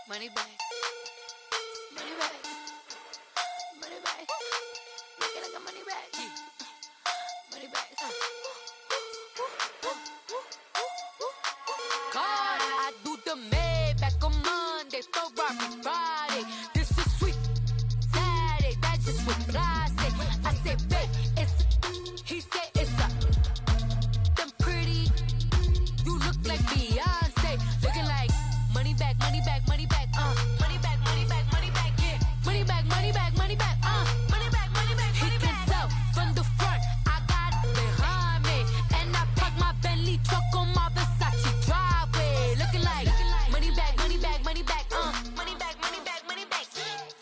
Money back. Money back. Money back. Make it like a money back. Money back. God, I do the Maybach on Monday, Ferrari Friday. This is sweet Saturday. That's just what I say. I say, babe, it's. He said it's a. Them pretty. You look like Beyonce. Looking like money back, money back, money back. Money back, money back, money back. Yeah. Money back, money back, money back. Money back, money back, money back. He can tell from the front. I got it behind me, and I park my Bentley truck on my Versace driveway. Looking like money back, money back, money back. Money back, money back, money back.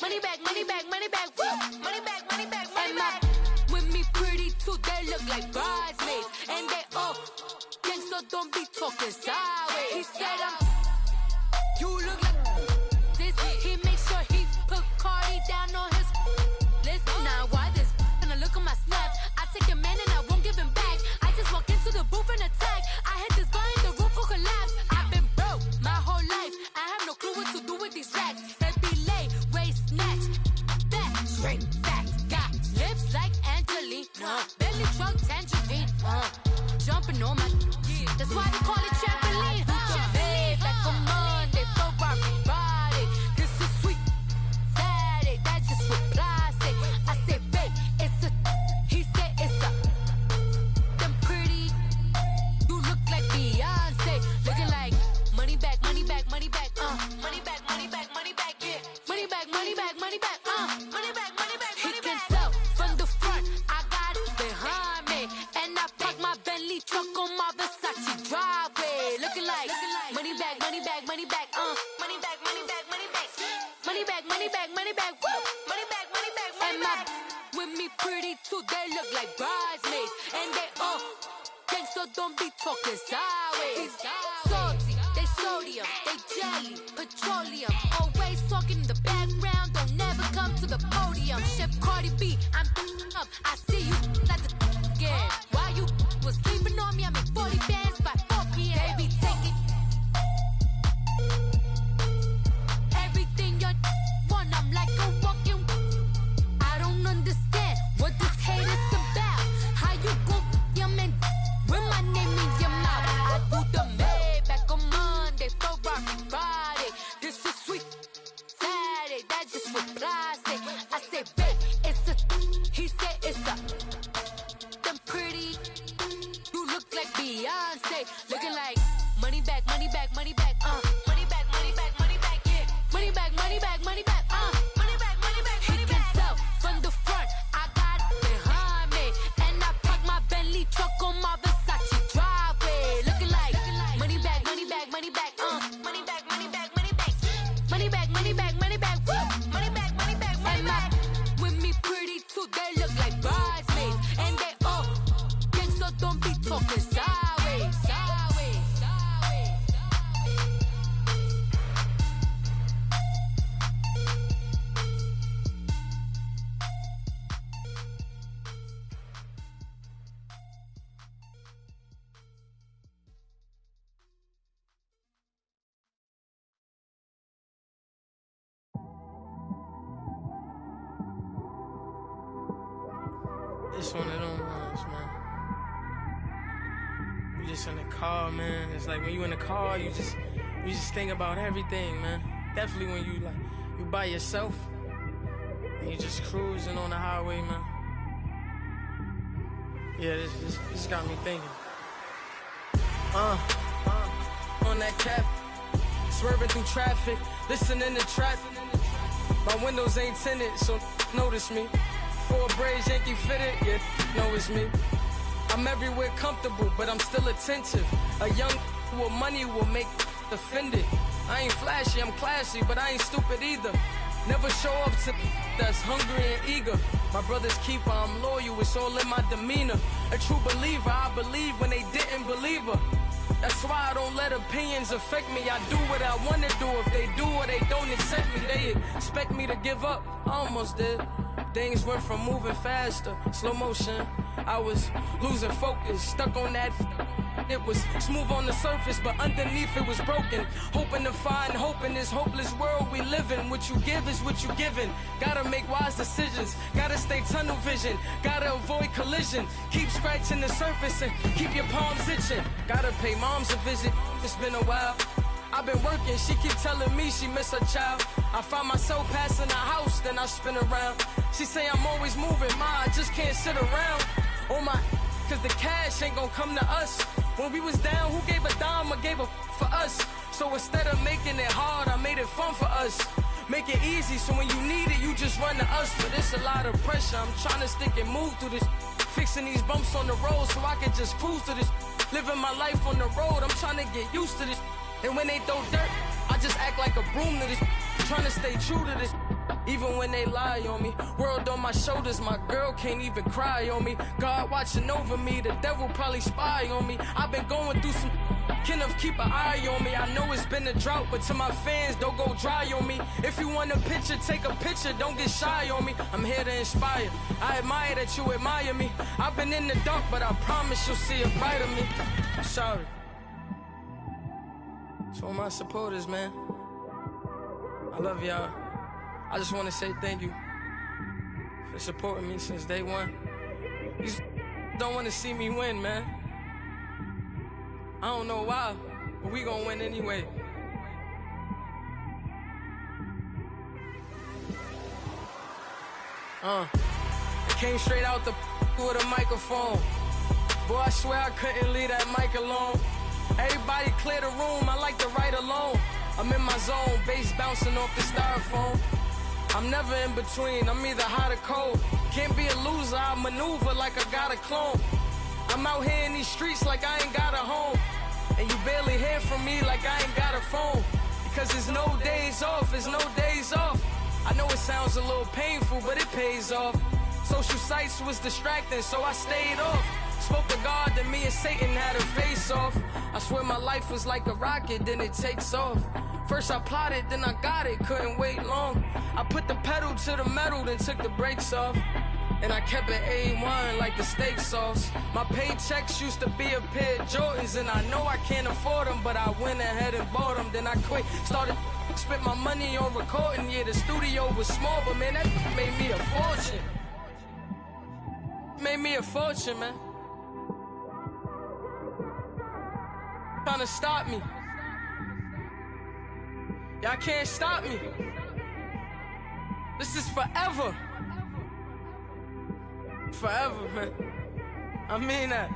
Money back, money back, money back. Woo. Money back, money back, money back. With me pretty too, they look like bridesmaids, and they all gang, so don't be talking sideways. He said you look like this. He make sure he put Cardi down on his list. Now why this? And I look at my snap. I take a man and I won't give him back. I just walk into the booth and attack. I hit this guy in the roof will collapse. I've been broke my whole life. I have no clue what to do with these racks. That be lay, waist snatch, back, straight back. Got lips like Angelina, belly truck tangerine. Jumping on my, that's why they call it trampoline. Back on Monday, Ferrari Friday. This is sweet Saturday. That's just what I say. I say, babe, it's a. He said it's a. Them pretty. You look like Beyonce. Looking like money back, money back, money back. Money back, money back, money back. Yeah. Money back, money back, money back. Money back, money back, money back. He can tell from the front. I got it behind me, and I park my Bentley truck on my Versace driveway. Looking like money back, money back, money back. Money back, money back, money back. Money back, money back, money back. Woo. Money back, money back, money back. With me pretty too, they look like bridesmaids, and they all gang, so don't be talking sideways. Salty, they sodium, they jelly, petroleum. Always talking in the background, don't never come to the podium. Chef Cardi B, I'm up. I see you at the again. Why you was sleeping on me? I make 40 bands by 4 p.m. They be taking everything you want. I'm like a walking. I don't understand what this hate is about. How you go your man with my name in your mouth? I do the Maybach on Monday, Ferrari Friday. This is sweet Saturday. That's just what I say. I say, babe, it's a. He said it's a. Them pretty. You look like Beyonce. Looking like money back, money back, money back. Money back, money back, money back. Yeah. Money back, money back, money back. Money back, money back, money back. He can tell from the front. I got it behind me, and I park my Bentley truck on my Versace driveway. Looking like money back, money back, money back. Money back, money back, money back. Money back, money back, money back. Woo. Money back, money back, money back. With me pretty too, they look like bridesmaids, and they all gang, so don't be talking sideways. It's one of them ones, man. You just in the car, man. It's like when you in the car, you just think about everything, man. Definitely when you by yourself and you just cruising on the highway, man. Yeah, this got me thinking. On that cap, swerving through traffic, listening to trap. My windows ain't tinted, so notice me. 4 braids, Yankee fitted, yeah, know it's me. I'm everywhere comfortable, but I'm still attentive. A young with money will make offended. I ain't flashy, I'm classy, but I ain't stupid either. Never show up to that's hungry and eager. My brother's keeper, I'm loyal, it's all in my demeanor. A true believer, I believe when they didn't believe her. That's why I don't let opinions affect me. I do what I want to do. If they do or they don't accept me, they expect me to give up. I almost did. Things went from moving faster, slow motion. I was losing focus, stuck on that. It was smooth on the surface, but underneath it was broken. Hoping to find hope in this hopeless world we live in. What you give is what you given. Gotta make wise decisions. Gotta stay tunnel vision. Gotta avoid collision. Keep scratching the surface and keep your palms itching. Gotta pay moms a visit. It's been a while. I've been working, she keep telling me she miss her child. I find myself passing the house, then I spin around. She say I'm always moving, ma, I just can't sit around. Oh my, cause the cash ain't gon' come to us. When we was down, who gave a dime or gave a for us? So instead of making it hard, I made it fun for us. Make it easy, so when you need it, you just run to us. But it's a lot of pressure, I'm trying to stick and move through this. Fixing these bumps on the road so I can just cruise to this. Living my life on the road, I'm trying to get used to this. And when they throw dirt, I just act like a broom to this. Trying to stay true to this. Even when they lie on me. World on my shoulders, my girl can't even cry on me. God watching over me, the devil probably spy on me. I've been going through some, Kenneth keep an eye on me. I know it's been a drought, but to my fans, don't go dry on me. If you want a picture, take a picture, don't get shy on me. I'm here to inspire, I admire that you admire me. I've been in the dark, but I promise you'll see a brighter me. I'm sorry. To all my supporters, man, I love y'all. I just want to say thank you for supporting me since day one. You just don't want to see me win, man. I don't know why, but we gonna win anyway. I came straight out the with a microphone. Boy, I swear I couldn't leave that mic alone. Everybody clear the room, I like to write alone. I'm in my zone, bass bouncing off the styrofoam. I'm never in between, I'm either hot or cold. Can't be a loser, I maneuver like I got a clone. I'm out here in these streets like I ain't got a home. And you barely hear from me like I ain't got a phone. Because there's no days off, there's no days off. I know it sounds a little painful, but it pays off. Social sites was distracting, so I stayed off. Spoke to God, then me and Satan had a face off. I swear my life was like a rocket, then it takes off. First I plotted, then I got it, couldn't wait long. I put the pedal to the metal, then took the brakes off. And I kept it A1 like the steak sauce. My paychecks used to be a pair of Jordans, and I know I can't afford them, but I went ahead and bought them. Then I quit, started spent my money on recording. Yeah, the studio was small, but man, that made me a fortune. Made me a fortune, man. Trying to stop me. Y'all can't stop me. This is forever. Forever, man. I mean that.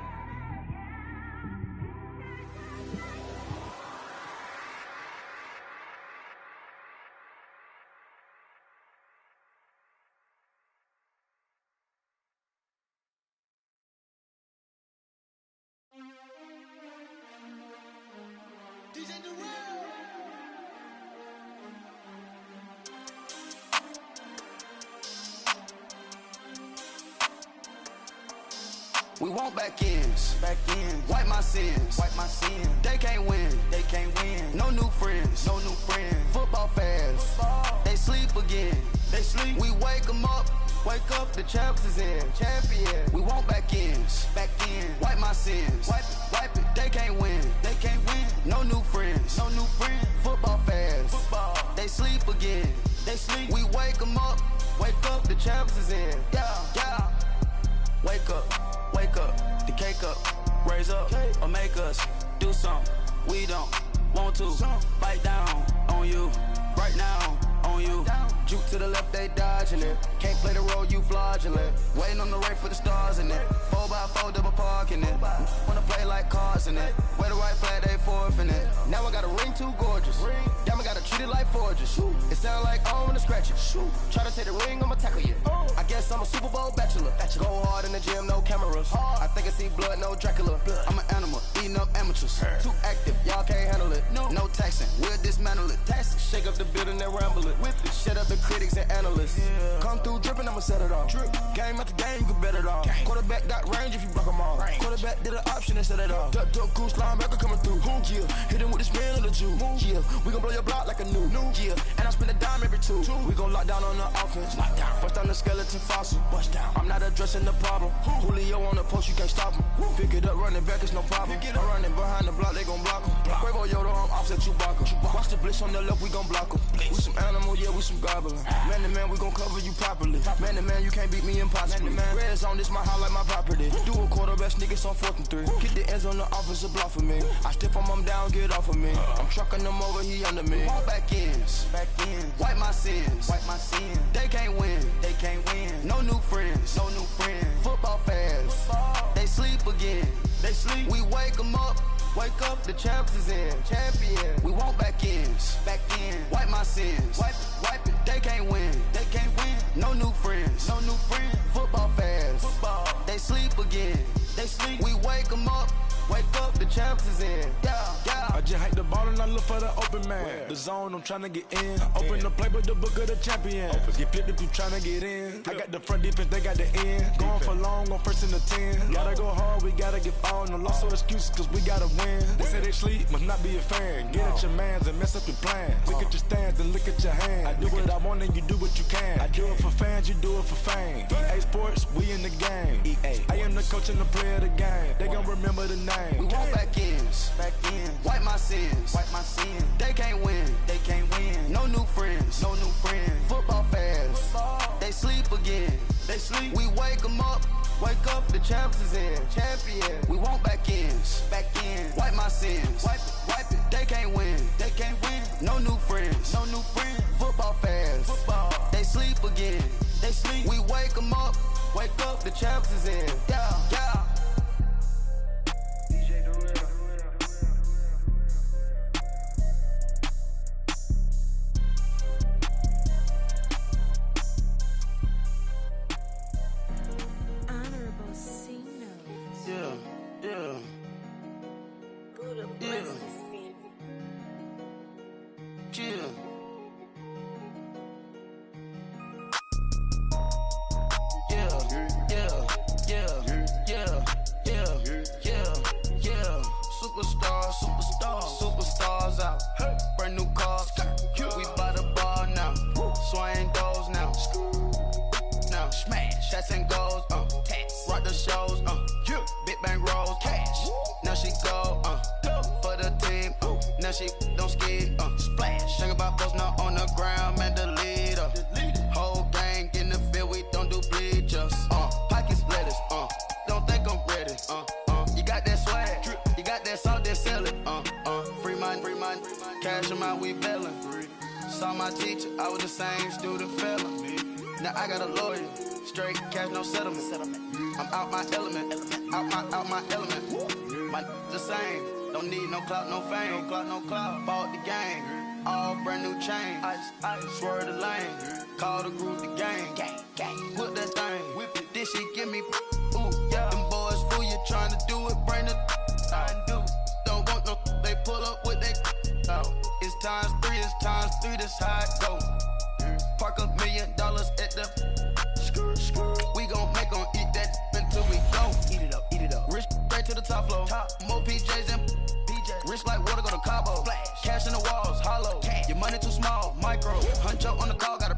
We want back ends, wipe my sins, They can't win, No new friends, Football fans, they sleep again, We wake them up, the champs is in, champion. We want back ends, wipe my sins, wipe it. They can't win, No new friends, Football fans, they sleep again, We wake them up, the champs is in, yeah. Wake up, the cake up, raise up, or make us do something we don't want to. Bite down on you, right now on you. Juke to the left, they dodging it. Can't play the role, you fraudulent. Waiting on the right for the stars in it. 4x4 double parking it. Wanna play like cars in it. Wear the white flag, they forfeiting it. Now I got a ring too gorgeous. Damn, I gotta treat it like forges. It sound like I don't wanna scratch it. Try to take the ring, I'ma tackle you. I guess I'm a Super Bowl bachelor. Go hard in the gym, no cameras. I think I see blood, no Dracula. I'm an animal, eating up amateurs. Too active, y'all can't handle it. No taxing, we'll dismantle it. Shake up the building and ramble it. Whip it, shut up the critics and analysts. Come through dripping, I'ma set it off. Game after game, you can bet it all. Quarterback got range if you block them all. Quarterback did an option instead of it off. Duck, goose, linebacker coming through. Yeah, hit him with the spin of the Jew. Yeah, we gon' blow your block like a new. Yeah, and I spend a dime every two. We gon' lock down on the offense. Bust down the skeleton fossil. Bust down. I'm not addressing the problem. Julio on the post, you can't stop him. Pick it up, running back, it's no problem. I'm running behind the block, they gon' block him. Quavo Yoda, I'm offset Chewbacca. Watch the blitz on the left, we gon' block him. We some animal, yeah, we some goblin. Man to man, we gon' cover you properly. Man to man, you can't beat me impossibly. Red zone, this my house like my property. Do a quarter best niggas on 4th and 3. Kick the ends on the offensive block for me. I stiff him down, get off of me. I'm trucking them over, he under me. Walk back ends, wipe my sins, They can't win, No new friends, Football fast, they sleep again. We wake them up. Wake up, the champs is in. Champion. We want back ends. Wipe my sins. Wipe it. They can't win. No new friends. Football fast. They sleep again. We wake them up. Wake up, the champs is in. Yeah. I just hate the ball and I look for the open man. The zone, I'm tryna get in. Open the playbook, the book of the champion. Get flipped if you tryna get in. I got the front defense, they got the end. Going for long, on 1st and the 10. Gotta go hard, we gotta get all. No loss or excuses, cause we gotta win. They say they sleep, must not be a fan. Get at your mans and mess up your plans. Look at your stands and look at your hands. I do what I want and you do what you can. I do it for fans, you do it for fame. EA Sports, we in the game. I am the coach and the player of the game. They gon' remember the name. We want back ends. Wipe my sins. They can't win. No new friends. Football fast. They sleep again. We wake them up. Wake up, the champs is in. Champion. We want back ends. Wipe my sins. Wipe it. They can't win. No new friends. Football fast. They sleep again. We wake them up. Wake up, the champs is in. Yeah. Superstars out. Brand new cars. We buy the ball now. Swing doors now. Smash. Shots and goals. Rock the shows. Big bang rolls. Cash. Now she go. For the team. Now she don't ski. Splash. Think about post now on the ground. Man, the leader. Whole gang in the field. We don't do bleachers. Pockets lettuce. Don't think I'm ready. You got that swag. You got that salt, then sell it. Free mind. Cash them out, we bailin'. Saw my teacher, I was the same student felon. Now I got a lawyer, straight cash, no settlement. I'm out my element, out my element. My the same, don't need no clout, no fame. Bought the game, all brand new chain. I swerve the lane, call the group the gang. Whip that thing, whip it, this shit give me. Ooh, yeah. Them boys fool you tryna do it, bring the. Don't want no, they pull up with they. It's times 3, this how it go. Park $1 million at the. We gon' make 'em eat that until we go. Eat it up. Rich straight to the top floor. More PJs and PJs. Rich like water, go to Cabo. Flash. Cash in the walls, hollow. Cash. Your money too small, micro. Hunch up on the call, gotta.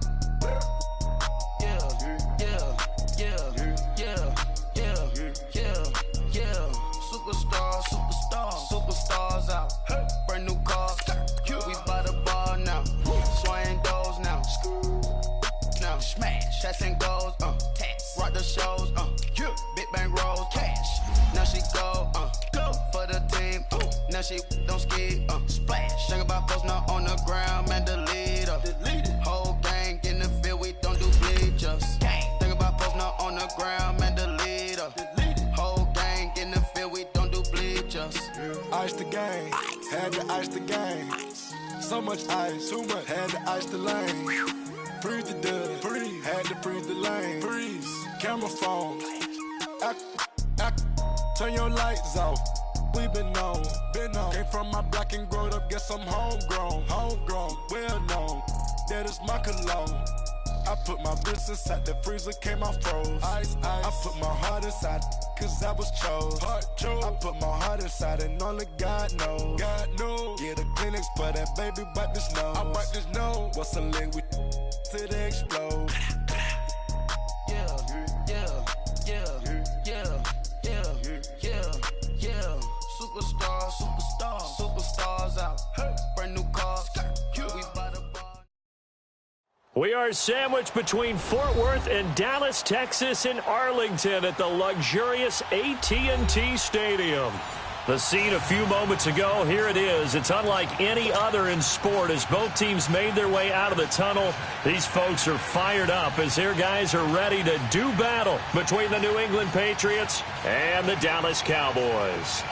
Superstars out. Brand new cars. We buy the ball now. Swing doors now. Smash. Shots and goals. Rock the shows. Big bang rolls. Cash. Now she go. For the team. Now she don't ski. Splash. Think about post now on the ground. Man, the leader. Whole gang in the field. We don't do bleachers. Think about post now on the ground. Man, the leader. Whole gang in the field. We don't do bleachers. Ice the game, had to ice the game. So much ice, too much, had to ice the lane. Freeze the dub, had to freeze the lane. Freeze, camera phone, turn your lights off. We been on. Came from my block and growed up, guess I'm homegrown, well known. That is my cologne. I put my wrist inside the freezer, came out froze. Ice. I put my heart inside, cause I was chose. I put my heart inside and only God knows. Yeah, the clinics, but that baby wipe this nose. What's a link with till they explode? Superstars out. Brand new cars. We are sandwiched between Fort Worth and Dallas, Texas, and Arlington at the luxurious AT&T Stadium. The scene a few moments ago, here it is. It's unlike any other in sport as both teams made their way out of the tunnel. These folks are fired up as their guys are ready to do battle between the New England Patriots and the Dallas Cowboys.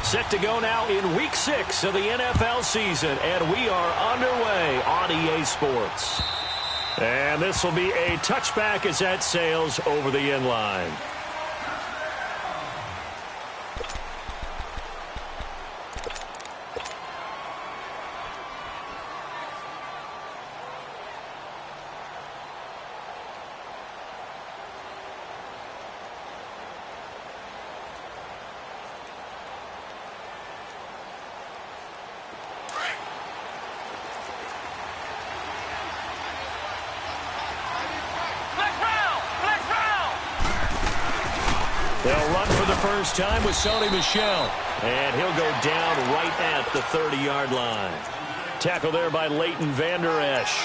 Set to go now in Week 6 of the NFL season, and we are underway on EA Sports. And this will be a touchback as that sails over the end line. They'll run for the first time with Sony Michel. And he'll go down right at the 30-yard line. Tackle there by Leighton Vander Esch.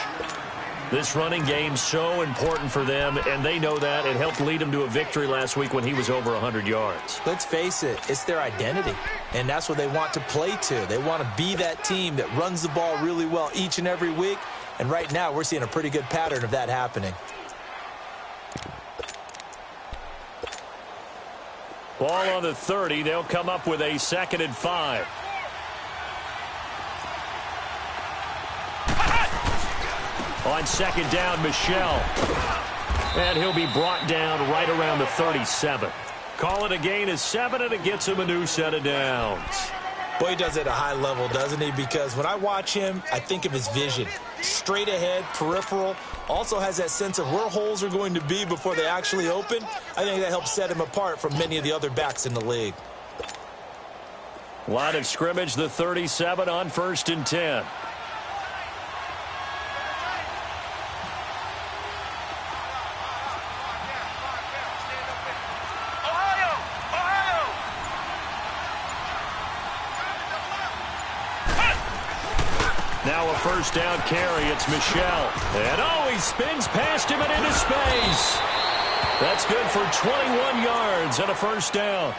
This running game so important for them, and they know that. It helped lead them to a victory last week when he was over 100 yards. Let's face it, it's their identity, and that's what they want to play to. They want to be that team that runs the ball really well each and every week, and right now we're seeing a pretty good pattern of that happening. Ball on the 30. They'll come up with a 2nd and 5. On 2nd down, Michel. And he'll be brought down right around the 37. Call it a gain of 7, and it gets him a new set of downs. Boy, he does it at a high level, doesn't he? Because when I watch him, I think of his vision. Straight ahead, peripheral. Also has that sense of where holes are going to be before they actually open. I think that helps set him apart from many of the other backs in the league. Line of scrimmage, the 37 on 1st and 10. Now a 1st down carry. It's Michel. And he spins past him and into space. That's good for 21 yards and a 1st down.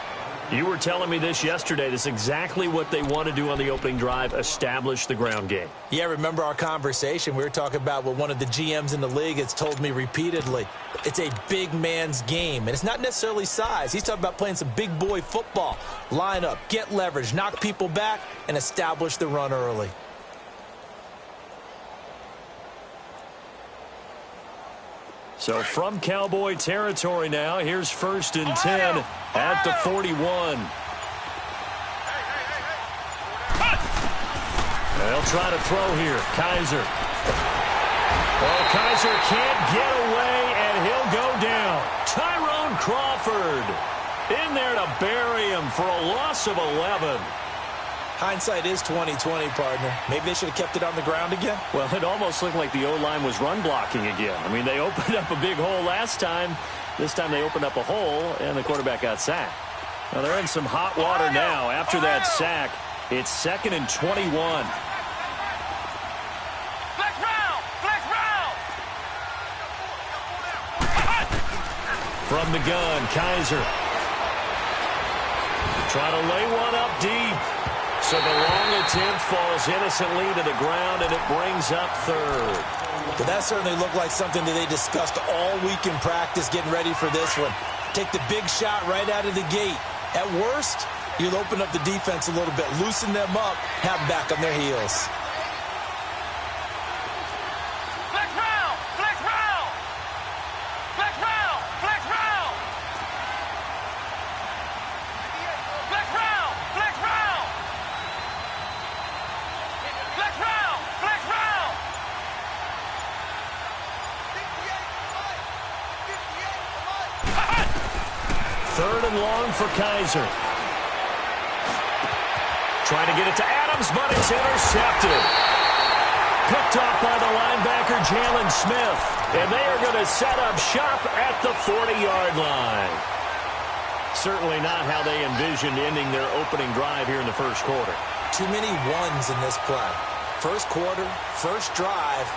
You were telling me this yesterday. This is exactly what they want to do on the opening drive, establish the ground game. Yeah, remember our conversation? We were talking about what one of the GMs in the league has told me repeatedly. It's a big man's game, and it's not necessarily size. He's talking about playing some big boy football. Line up, get leverage, knock people back, and establish the run early. So from Cowboy territory now, here's 1st and 10 at the 41. They'll try to throw here. Kaiser. Well, Kaiser can't get away, and he'll go down. Tyrone Crawford in there to bury him for a loss of 11. Hindsight is 20/20, partner. Maybe they should have kept it on the ground again. Well, it almost looked like the O-line was run blocking again. I mean, they opened up a big hole last time. This time they opened up a hole, and the quarterback got sacked. Now, they're in some hot water now. After that sack, it's 2nd and 21. Flex round! Flex round! From the gun, Kaiser. Try to lay one up deep. So the long attempt falls innocently to the ground, and it brings up 3rd. But that certainly looked like something that they discussed all week in practice getting ready for this one. Take the big shot right out of the gate. At worst, you'll open up the defense a little bit, loosen them up, have them back on their heels. Flex round! Flex round! Flex round! Flex round! Flex round! Flex round! 3rd and long for Kaiser. Trying to get it to Adams, but it's intercepted. Picked off by the linebacker, Jalen Smith. And they are going to set up shop at the 40-yard line. Certainly not how they envisioned ending their opening drive here in the first quarter. Too many ones in this play. First quarter, first drive,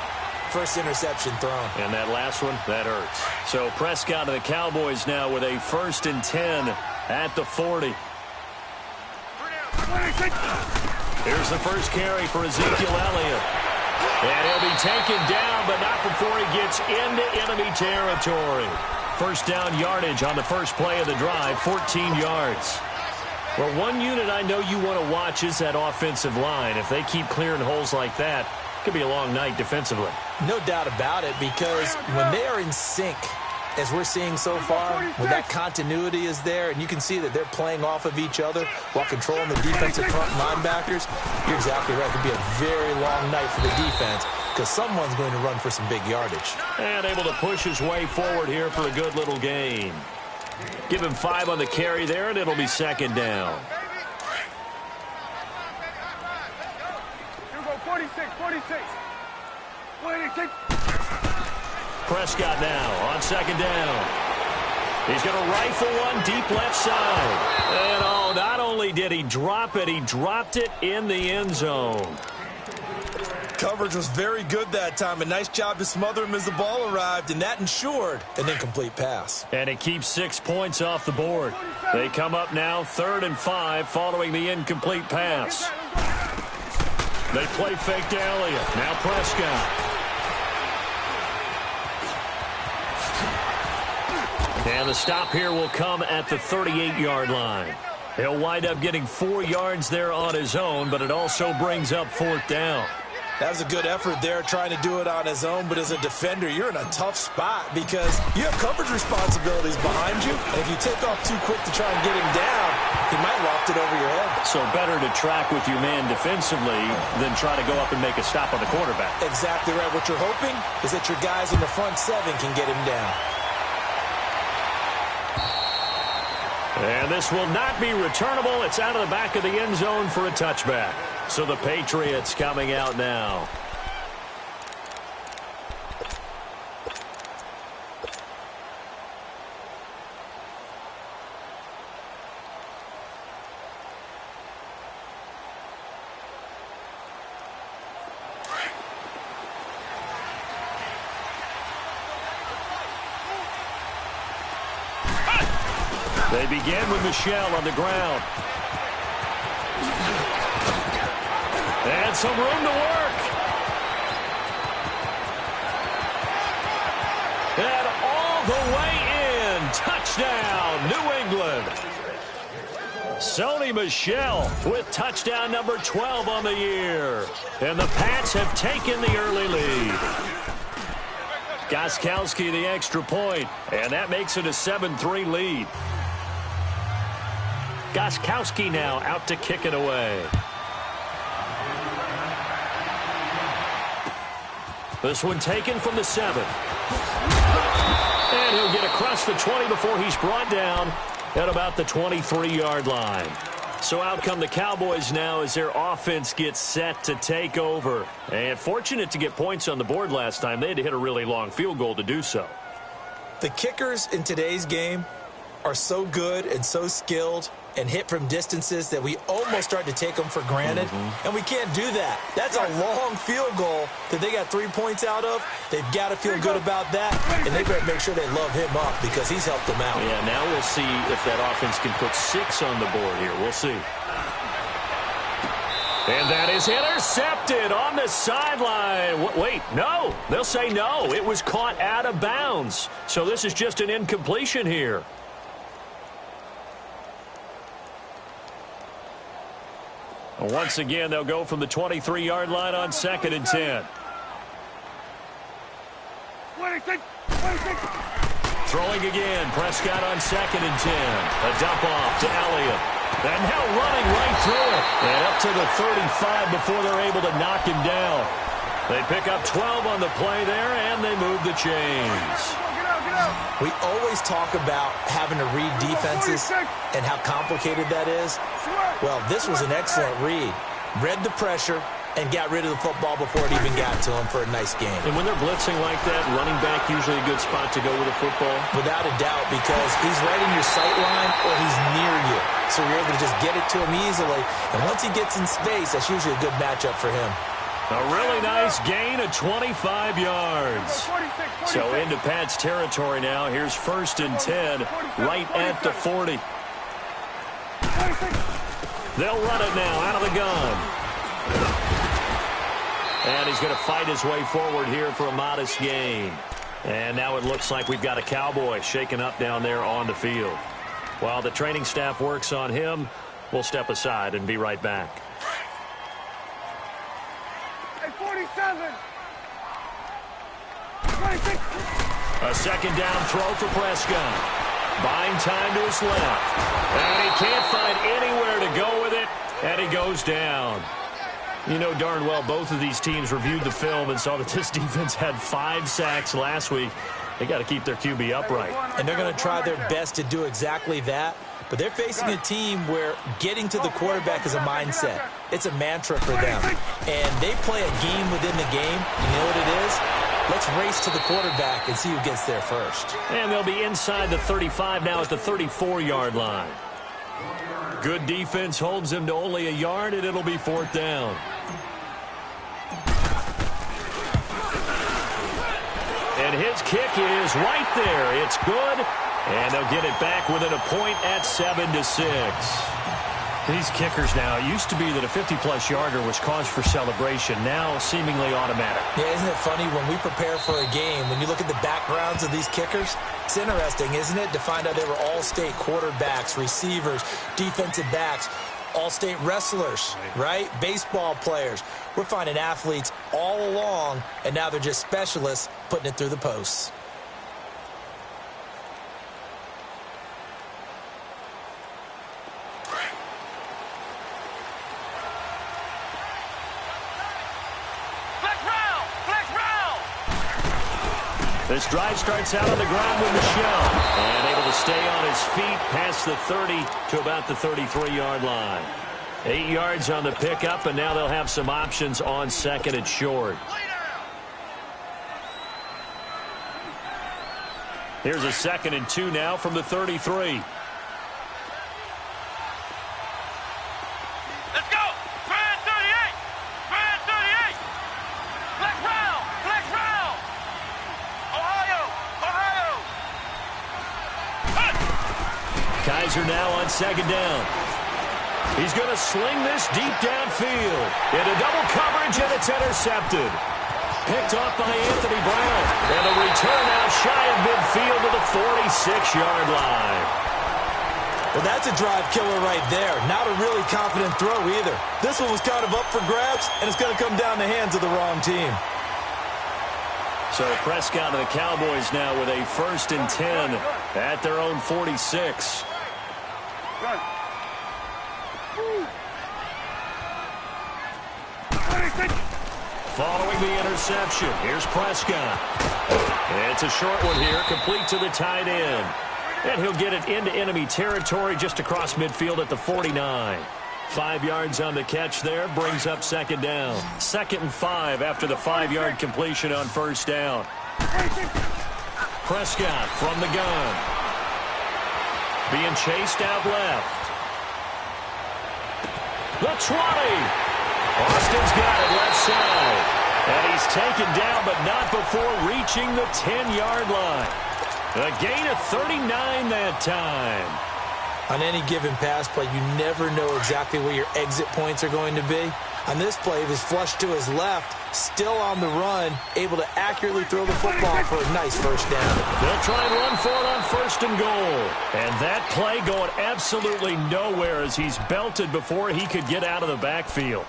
first interception thrown. And that last one, that hurts. So Prescott and the Cowboys now with a 1st and 10 at the 40. Here's the first carry for Ezekiel Elliott. And he'll be taken down, but not before he gets into enemy territory. First down yardage on the first play of the drive, 14 yards. Well, one unit I know you want to watch is that offensive line. If they keep clearing holes like that, it could be a long night defensively. No doubt about it, because when they are in sync, as we're seeing so far, when that continuity is there, and you can see that they're playing off of each other while controlling the defensive front linebackers, you're exactly right. It could be a very long night for the defense because someone's going to run for some big yardage. And able to push his way forward here for a good little gain. Give him 5 on the carry there, and it'll be 2nd down. You go 46. Prescott now on 2nd down. He's going to rifle one deep left side. And oh, not only did he drop it, he dropped it in the end zone. Coverage was very good that time. A nice job to smother him as the ball arrived, and that ensured an incomplete pass. And it keeps 6 points off the board. They come up now 3rd and 5 following the incomplete pass. They play fake to Elliott. Now Prescott. And the stop here will come at the 38-yard line. He'll wind up getting 4 yards there on his own, but it also brings up 4th down. That was a good effort there, trying to do it on his own. But as a defender, you're in a tough spot because you have coverage responsibilities behind you. And if you take off too quick to try and get him down, he might loft it over your head. So better to track with your man defensively than try to go up and make a stop on the quarterback. Exactly right. What you're hoping is that your guys in the front 7 can get him down. And this will not be returnable. It's out of the back of the end zone for a touchback. So the Patriots coming out now. They begin with Michel on the ground. And some room to work. And all the way in. Touchdown, New England. Sony Michel with touchdown number 12 on the year. And the Pats have taken the early lead. Gostkowski the extra point. And that makes it a 7-3 lead. Gostkowski now out to kick it away. This one taken from the 7. And he'll get across the 20 before he's brought down at about the 23-yard line. So out come the Cowboys now as their offense gets set to take over. And fortunate to get points on the board last time. They had to hit a really long field goal to do so. The kickers in today's game are so good and so skilled and hit from distances that we almost start to take them for granted. And we can't do that. That's a long field goal that they got 3 points out of. They've got to feel good about that, and they better make sure they love him up because he's helped them out. Yeah, now we'll see if that offense can put 6 on the board here. We'll see. And that is intercepted on the sideline. Wait, no. They'll say no. It was caught out of bounds. So this is just an incompletion here. Once again, they'll go from the 23-yard line on 2nd and 10. 26. Throwing again, Prescott on 2nd and 10. A dump off to Elliott. And now running right through it. And up to the 35 before they're able to knock him down. They pick up 12 on the play there, and they move the chains. Get out. We always talk about having to read defenses and how complicated that is. Well, this was an excellent read. Read the pressure and got rid of the football before it even got to him for a nice game. And when they're blitzing like that, running back usually a good spot to go with a football? Without a doubt, because he's right in your sight line or he's near you. So you're able to just get it to him easily. And once he gets in space, that's usually a good matchup for him. A really nice gain of 25 yards. So into Pat's territory now. Here's 1st and 10, right at the 40. They'll run it now out of the gun. And he's going to fight his way forward here for a modest gain. And now it looks like we've got a Cowboy shaken up down there on the field. While the training staff works on him, we'll step aside and be right back. Hey, 47. 26. A second down throw for Prescott. Buying time to his left. And he can't find anywhere to go with it. And he goes down. You know darn well both of these teams reviewed the film and saw that this defense had 5 sacks last week. They got to keep their QB upright. And they're going to try their best to do exactly that. But they're facing a team where getting to the quarterback is a mindset. It's a mantra for them. And they play a game within the game. You know what it is? Let's race to the quarterback and see who gets there first. And they'll be inside the 35 now at the 34-yard line. Good defense holds him to only a yard, and it'll be 4th down. And his kick is right there. It's good. And they'll get it back within a point at 7-6. These kickers now, it used to be that a 50-plus yarder was cause for celebration. Now seemingly automatic. Yeah, isn't it funny when we prepare for a game, when you look at the backgrounds of these kickers, it's interesting, isn't it, to find out they were all-state quarterbacks, receivers, defensive backs, all-state wrestlers, right? Baseball players. We're finding athletes all along, and now they're just specialists putting it through the posts. This drive starts out on the ground with Michelle. And able to stay on his feet past the 30 to about the 33-yard line. 8 yards on the pickup, and now they'll have some options on 2nd and short. Here's a 2nd and 2 now from the 33. Kaiser now on 2nd down. He's going to sling this deep downfield. Into double coverage, and it's intercepted. Picked off by Anthony Brown. And a return out shy of midfield to the 46-yard line. Well, that's a drive killer right there. Not a really confident throw either. This one was kind of up for grabs, and it's going to come down the hands of the wrong team. So Prescott and the Cowboys now with a 1st and 10 at their own 46. Following the interception, here's Prescott. It's a short one here, complete to the tight end. And he'll get it into enemy territory just across midfield at the 49. 5 yards on the catch there, brings up 2nd down. 2nd and 5 after the 5-yard completion on 1st down. Prescott from the gun. Being chased out left. The 20. Austin's got it left side. And he's taken down, but not before reaching the 10-yard line. A gain of 39 that time. On any given pass play, you never know exactly where your exit points are going to be. On this play, he was flushed to his left, still on the run, able to accurately throw the football for a nice 1st down. They'll try and run for it on 1st and goal. And that play going absolutely nowhere as he's belted before he could get out of the backfield.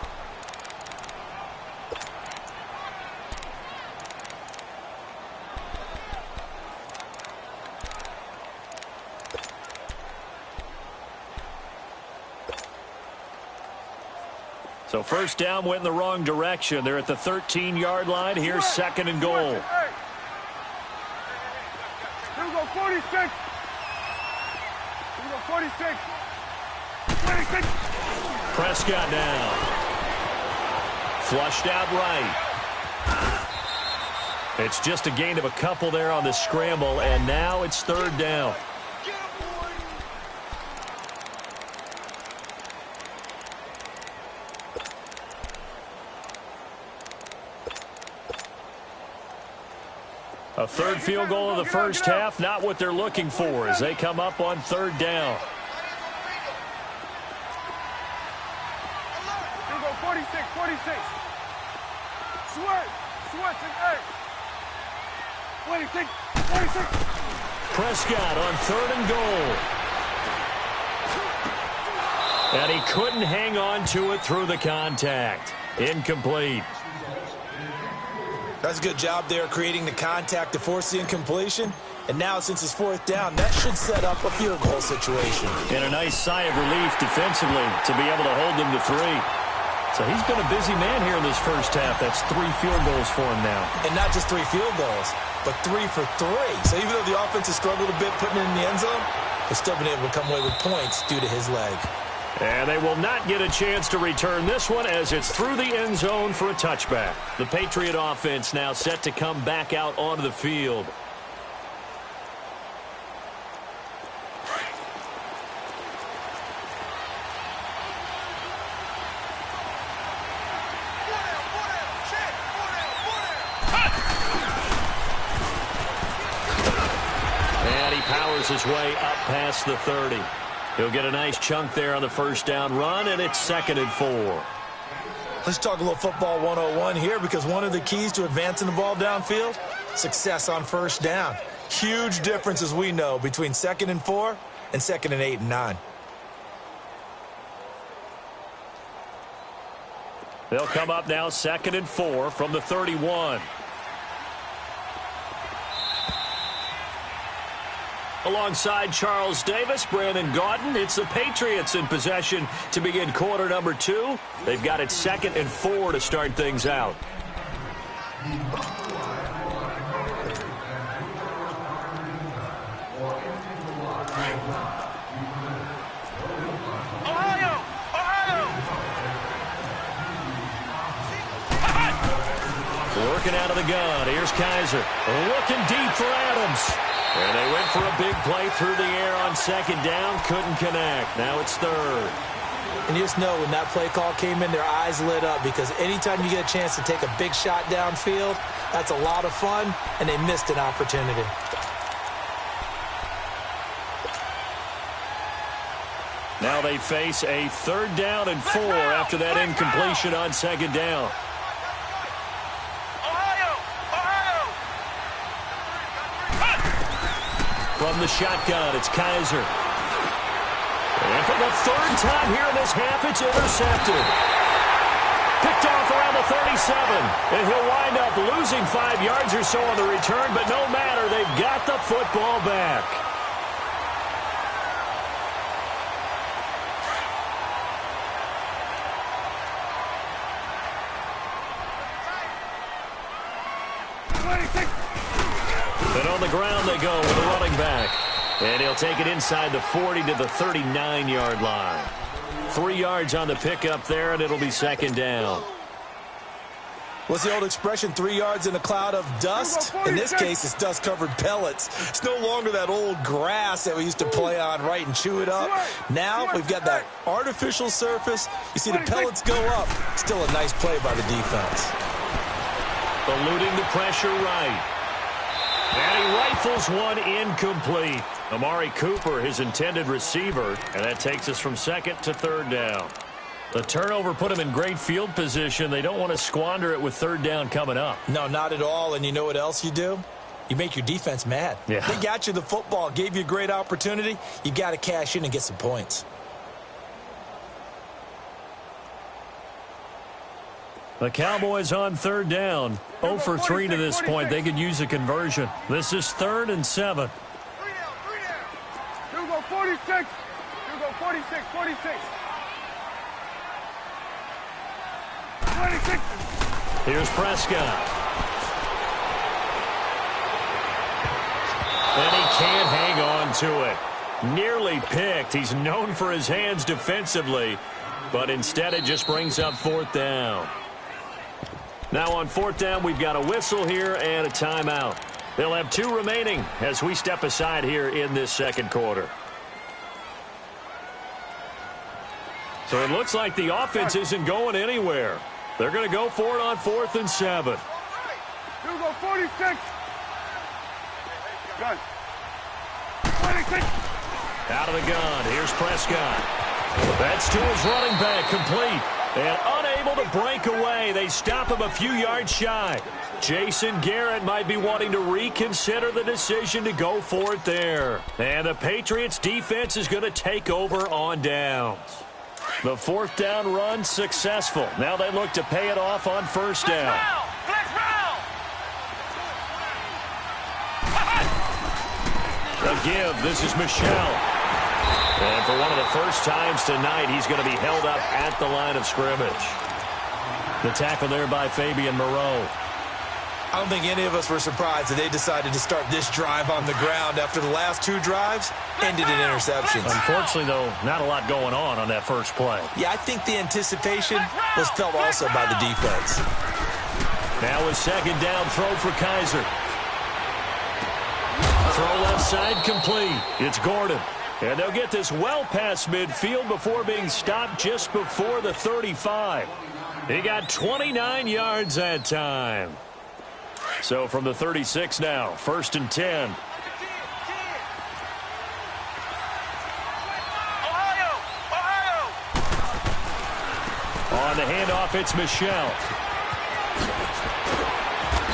So 1st down went in the wrong direction. They're at the 13-yard line. Here's 2nd and goal. 46. Here we go, 46. 26. Prescott now. Flushed out right. It's just a gain of a couple there on the scramble, and now it's third down. A third field goal of the first half, not what they're looking for as they come up on third down. Here we go, 46, 46. Switch and 8. 26, 26. Prescott on third and goal. And he couldn't hang on to it through the contact. Incomplete. That's a good job there creating the contact to force the incompletion. And now, since it's fourth down, that should set up a field goal situation. And a nice sigh of relief defensively to be able to hold them to 3. So he's been a busy man here in this first half. That's 3 field goals for him now. And not just 3 field goals, but 3 for 3. So even though the offense has struggled a bit putting it in the end zone, they've still been able to come away with points due to his leg. And they will not get a chance to return this one as it's through the end zone for a touchback. The Patriot offense now set to come back out onto the field. And he powers his way up past the 30. He'll get a nice chunk there on the first down run, and it's 2nd and 4. Let's talk a little football 101 here, because one of the keys to advancing the ball downfield, success on first down. Huge difference, as we know, between 2nd and 4 and 2nd and 8 and 9. They'll come up now 2nd and 4 from the 31. Alongside Charles Davis, Brandon Gaudin, it's the Patriots in possession to begin quarter number 2. They've got it 2nd and 4 to start things out. Working out of the gun. Here's Kaiser. Looking deep for Adams. And they went for a big play through the air on 2nd down. Couldn't connect. Now it's 3rd. And you just know when that play call came in, their eyes lit up, because anytime you get a chance to take a big shot downfield, that's a lot of fun, and they missed an opportunity. Now they face a 3rd down and 4 after that incompletion on 2nd down. From the shotgun, it's Kaiser. And for the 3rd time here in this half, it's intercepted. Picked off around the 37. And he'll wind up losing 5 yards or so on the return, but no matter, they've got the football back. And on the ground they go with a running back. And he'll take it inside the 40 to the 39-yard line. 3 yards on the pickup there, and it'll be 2nd down. What's the old expression, 3 yards in a cloud of dust? In this case, it's dust-covered pellets. It's no longer that old grass that we used to play on, right, and chew it up. Now we've got that artificial surface. You see the pellets go up. Still a nice play by the defense. Eluding the pressure right. And he rifles one incomplete. Amari Cooper, his intended receiver, and that takes us from 2nd to 3rd down. The turnover put him in great field position. They don't want to squander it with 3rd down coming up. No, not at all. And you know what else you do? You make your defense mad. Yeah. They got you the football, gave you a great opportunity. You got to cash in and get some points. The Cowboys on 3rd down. 0 for 3 to this point. They could use a conversion. This is 3rd and 7. 3 down. Here we go, 46. Here we go, 46, 46. 26. Here's Prescott. And he can't hang on to it. Nearly picked. He's known for his hands defensively, but instead it just brings up 4th down. Now on 4th down, we've got a whistle here and a timeout. They'll have 2 remaining as we step aside here in this second quarter. So it looks like the offense isn't going anywhere. They're going to go for it on 4th and 7. You go 46. Gun. 46. Out of the gun. Here's Prescott. That's to his running back, complete. And unable to break away. They stop him a few yards shy. Jason Garrett might be wanting to reconsider the decision to go for it there. And the Patriots defense is going to take over on downs. The 4th down run successful. Now they look to pay it off on 1st down. The give, this is Michel. And for one of the first times tonight, he's going to be held up at the line of scrimmage. The tackle there by Fabian Moreau. I don't think any of us were surprised that they decided to start this drive on the ground after the last 2 drives ended in interceptions. Unfortunately, though, not a lot going on that first play. Yeah, I think the anticipation was felt also by the defense. Now a 2nd down throw for Kaiser. Throw left side complete. It's Gordon. And they'll get this well past midfield before being stopped just before the 35. He got 29 yards that time. So from the 36 now, 1st and 10. On the handoff, it's Michel.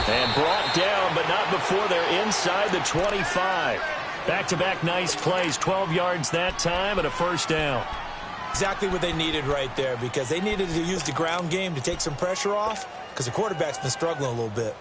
And brought down, but not before they're inside the 25. Back-to-back nice plays, 12 yards that time and a 1st down. Exactly what they needed right there, because they needed to use the ground game to take some pressure off, because the quarterback's been struggling a little bit.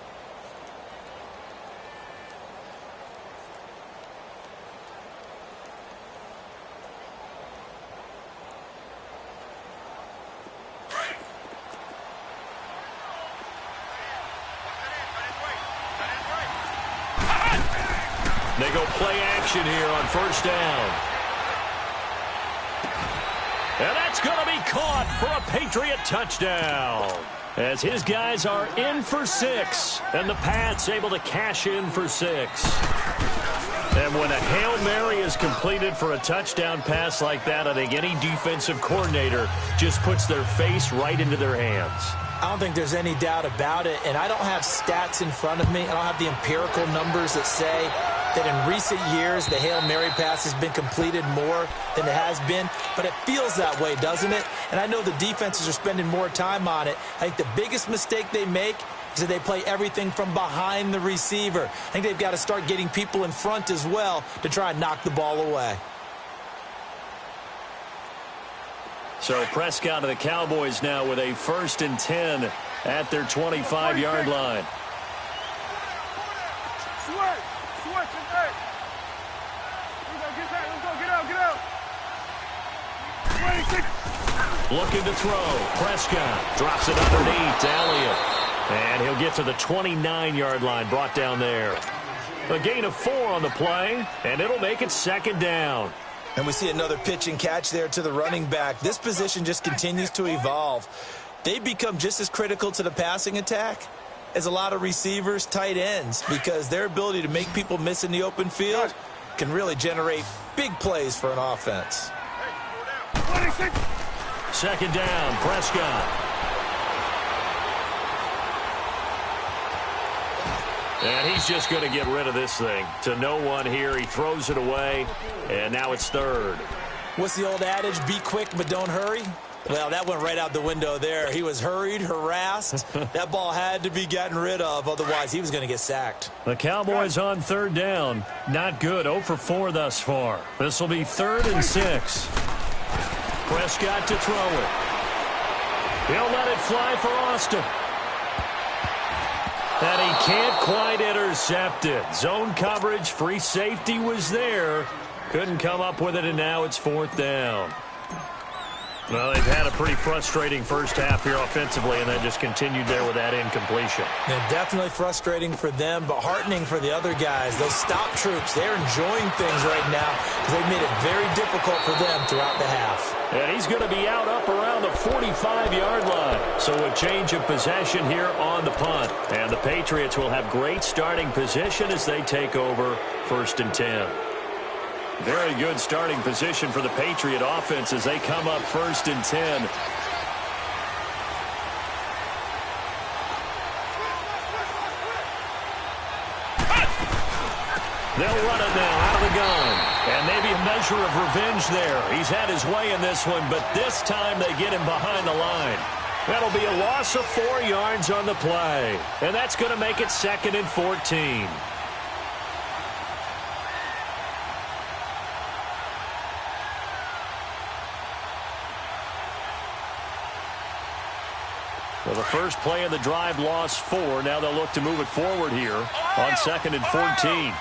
They go play action here on 1st down. And that's going to be caught for a Patriot touchdown. As his guys are in for 6. And the Pats able to cash in for 6. And when a Hail Mary is completed for a touchdown pass like that, I think any defensive coordinator just puts their face right into their hands. I don't think there's any doubt about it, and I don't have stats in front of me. I don't have the empirical numbers that say that in recent years the Hail Mary pass has been completed more than it has been, but it feels that way, doesn't it? And I know the defenses are spending more time on it. I think the biggest mistake they make is that they play everything from behind the receiver. I think they've got to start getting people in front as well to try and knock the ball away. So Prescott of the Cowboys now with a 1st and 10 at their 25-yard line. Looking to throw. Prescott drops it underneath to Elliott. And he'll get to the 29-yard line, brought down there. A gain of 4 on the play, and it'll make it 2nd down. And we see another pitch and catch there to the running back. This position just continues to evolve. They become just as critical to the passing attack as a lot of receivers, tight ends, because their ability to make people miss in the open field can really generate big plays for an offense. 2nd down, Prescott. And he's just going to get rid of this thing. To no one here. He throws it away, and now it's 3rd. What's the old adage? Be quick, but don't hurry? Well, that went right out the window there. He was hurried, harassed. That ball had to be gotten rid of. Otherwise, he was going to get sacked. The Cowboys on 3rd down. Not good. 0 for 4 thus far. This will be 3rd and 6. Prescott to throw it. He'll let it fly for Austin. And he can't quite intercept it. Zone coverage, free safety was there. Couldn't come up with it, and now it's 4th down. Well, they've had a pretty frustrating first half here offensively, and then just continued there with that incompletion. And definitely frustrating for them, but heartening for the other guys. Those stop troops, they're enjoying things right now because they've made it very difficult for them throughout the half. And he's going to be out up around the 45-yard line. So a change of possession here on the punt. And the Patriots will have great starting position as they take over 1st and 10. Very good starting position for the Patriot offense as they come up 1st and 10. They'll run it now out of the gun. And maybe a measure of revenge there. He's had his way in this one, but this time they get him behind the line. That'll be a loss of 4 yards on the play. And that's going to make it 2nd and 14. Well, the first play of the drive lost 4. Now they'll look to move it forward here on 2nd and 14.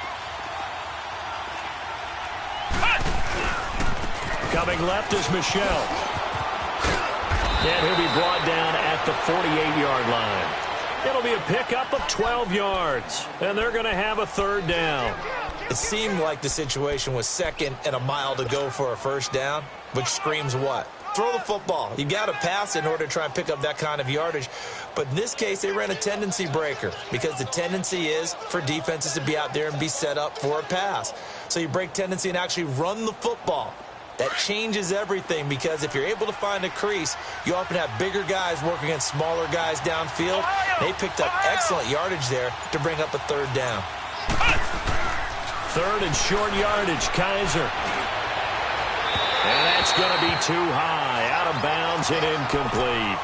Coming left is Michelle. And he'll be brought down at the 48-yard line. It'll be a pickup of 12 yards. And they're going to have a 3rd down. It seemed like the situation was 2nd and a mile to go for a 1st down, which screams what? Throw the football. You got to pass in order to try and pick up that kind of yardage. But in this case, they ran a tendency breaker because the tendency is for defenses to be out there and be set up for a pass. So you break tendency and actually run the football. That changes everything because if you're able to find a crease, you often have bigger guys working against smaller guys downfield. They picked up excellent yardage there to bring up a 3rd down. 3rd and short yardage, Kaiser. And that's going to be too high, out of bounds and incomplete.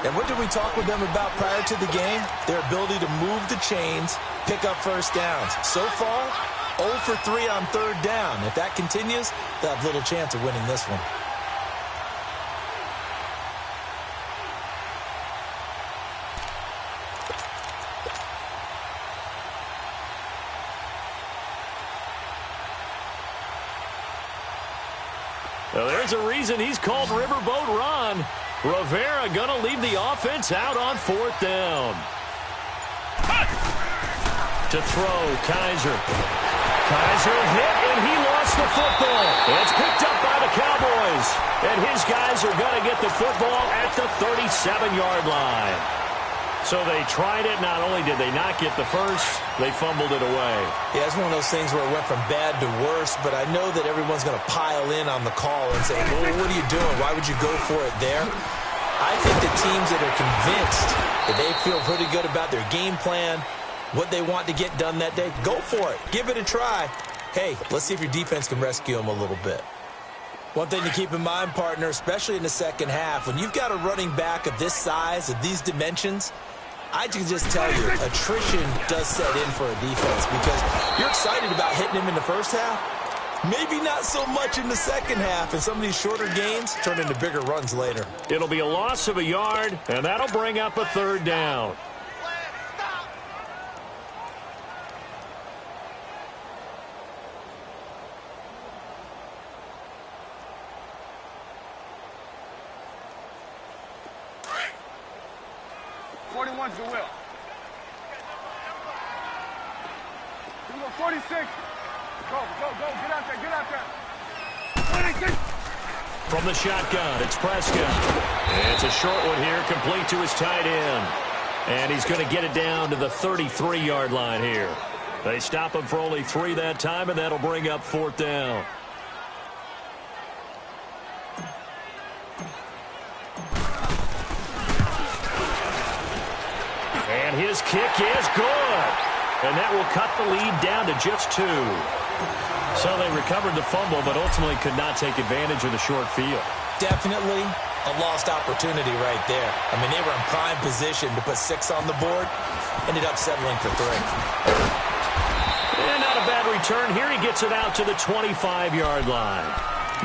And what did we talk with them about prior to the game? Their ability to move the chains, pick up 1st downs. So far, 0 for 3 on 3rd down. If that continues, they'll have little chance of winning this one. Well, there's a reason he's called Riverboat Ron. Rivera going to lead the offense out on 4th down. To throw, Kaiser. Kaiser hit, and he lost the football. It's picked up by the Cowboys. And his guys are going to get the football at the 37-yard line. So they tried it. Not only did they not get the first, they fumbled it away. Yeah, it's one of those things where it went from bad to worse, but I know that everyone's going to pile in on the call and say, well, what are you doing? Why would you go for it there? I think the teams that are convinced that they feel pretty good about their game plan, what they want to get done that day, go for it. Give it a try. Hey, let's see if your defense can rescue them a little bit. One thing to keep in mind, partner, especially in the second half, when you've got a running back of this size, of these dimensions, I can just tell you, attrition does set in for a defense because you're excited about hitting him in the first half. Maybe not so much in the second half, and some of these shorter gains turn into bigger runs later. It'll be a loss of a yard, and that'll bring up a 3rd down. To the wheel. Here we go, 46. Go, get out there. 26. From the shotgun, it's Prescott. It's a short one here, complete to his tight end. And he's going to get it down to the 33-yard line here. They stop him for only 3 that time, and that'll bring up 4th down. And his kick is good. And that will cut the lead down to just 2. So they recovered the fumble, but ultimately could not take advantage of the short field. Definitely a lost opportunity right there. I mean, they were in prime position to put 6 on the board. Ended up settling for 3. And not a bad return here. He gets it out to the 25-yard line.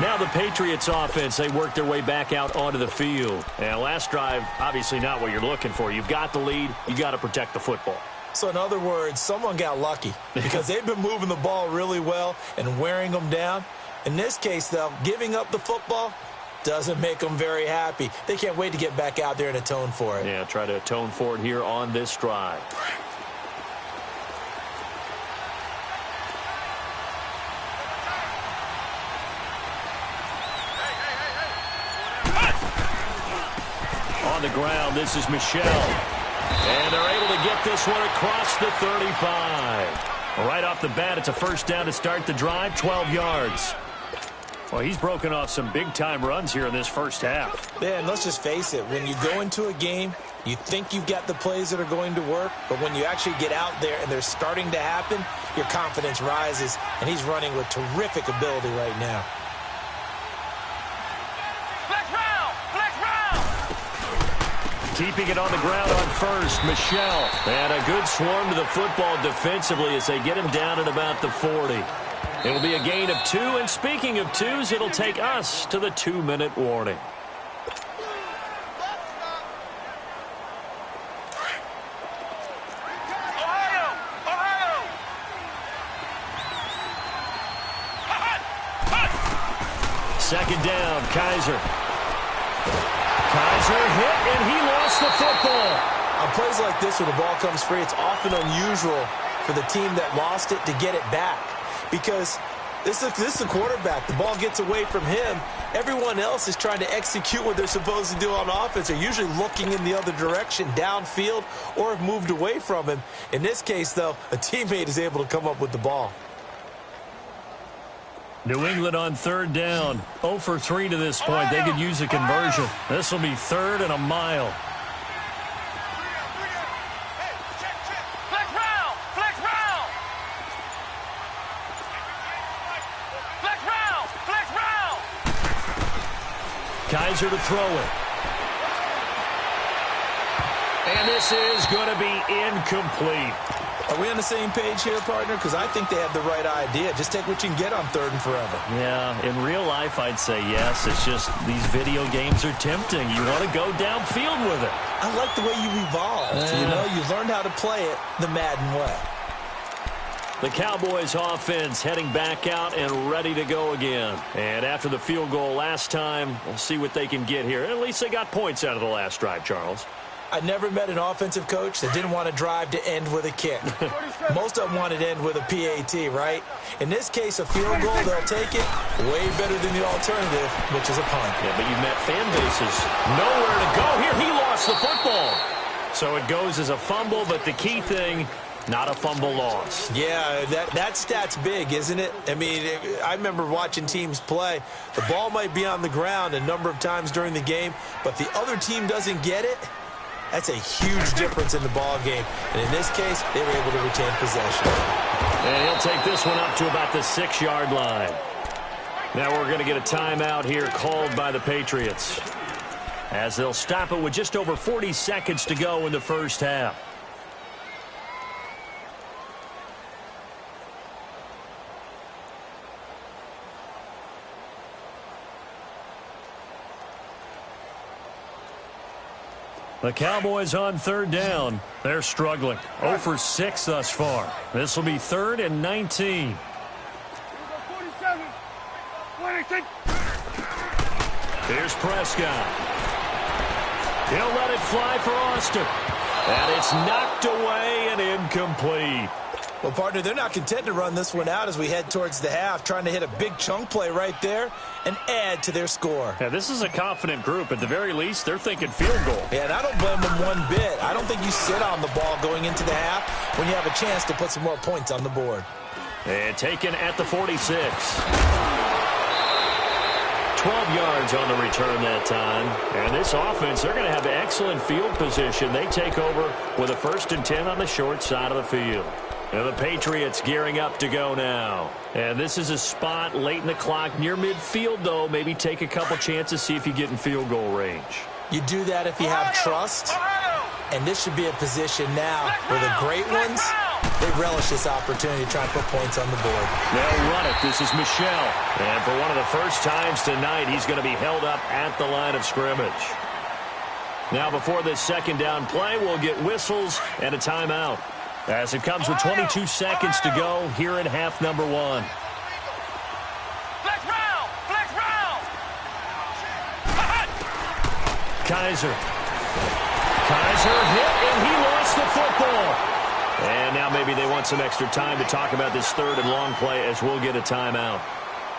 Now the Patriots offense, they work their way back out onto the field. And last drive, obviously not what you're looking for. You've got the lead. You got to protect the football. So in other words, someone got lucky because they've been moving the ball really well and wearing them down. In this case, though, giving up the football, doesn't make them very happy. They can't wait to get back out there and atone for it. Yeah, try to atone for it here on this drive. On the ground, this is Michelle. And they're able to get this one across the 35. Right off the bat, it's a first down to start the drive, 12 yards. Well, he's broken off some big-time runs here in this first half. Yeah, and let's just face it. When you go into a game, you think you've got the plays that are going to work, but when you actually get out there and they're starting to happen, your confidence rises, and he's running with terrific ability right now. Keeping it on the ground on first, Michelle. And a good swarm to the football defensively as they get him down at about the 40. It'll be a gain of 2, and speaking of 2s, it'll take us to the 2-minute warning. Second down, Kaiser. Kaiser hit, and he lost the football. On plays like this, when the ball comes free, it's often unusual for the team that lost it to get it back. Because this is the quarterback. The ball gets away from him. Everyone else is trying to execute what they're supposed to do on offense. They're usually looking in the other direction, downfield, or have moved away from him. In this case, though, a teammate is able to come up with the ball. New England on third down. 0 for 3 to this point. They could use a conversion. This will be 3rd and a mile. Kaiser to throw it. And this is going to be incomplete. Are we on the same page here, partner? Because I think they had the right idea. Just take what you can get on 3rd and forever. Yeah, in real life, I'd say yes. It's just these video games are tempting. You want to go downfield with it. I like the way you evolved. You know, you learned how to play it the Madden way. The Cowboys offense heading back out and ready to go again. And after the field goal last time, we'll see what they can get here. At least they got points out of the last drive, Charles. I never met an offensive coach that didn't want to drive to end with a kick. Most of them wanted to end with a PAT, right? In this case, a field goal, they'll take it way better than the alternative, which is a punt. Yeah, but you've met fan bases. Nowhere to go here. He lost the football. So it goes as a fumble, but the key thing, not a fumble loss. Yeah, that stat's big, isn't it? I mean, I remember watching teams play. The ball might be on the ground a number of times during the game, but the other team doesn't get it. That's a huge difference in the ball game. And in this case, they were able to retain possession. And he'll take this one up to about the 6-yard line. Now we're going to get a timeout here called by the Patriots, as they'll stop it with just over 40 seconds to go in the first half. The Cowboys on third down. They're struggling. 0 for 6 thus far. This will be 3rd and 19. 47, 26. Here's Prescott. He'll let it fly for Austin. And it's knocked away and incomplete. Well, partner, they're not content to run this one out as we head towards the half, trying to hit a big chunk play right there and add to their score. Yeah, this is a confident group. At the very least, they're thinking field goal. Yeah, and I don't blame them one bit. I don't think you sit on the ball going into the half when you have a chance to put some more points on the board. And taken at the 46. 12 yards on the return that time. And this offense, they're going to have excellent field position. They take over with a 1st and 10 on the short side of the field. And the Patriots gearing up to go now. And this is a spot late in the clock near midfield, though. Maybe take a couple chances, see if you get in field goal range. You do that if you have trust. And this should be a position now where the great ones, they relish this opportunity to try and put points on the board. They'll run it. This is Michelle. And for one of the first times tonight, he's going to be held up at the line of scrimmage. Now before this second down play, we'll get whistles and a timeout, as it comes with 22 seconds to go here in half number 1. Flex round! Flex round! Kaiser. Kaiser hit, and he lost the football. And now maybe they want some extra time to talk about this third and long play as we'll get a timeout.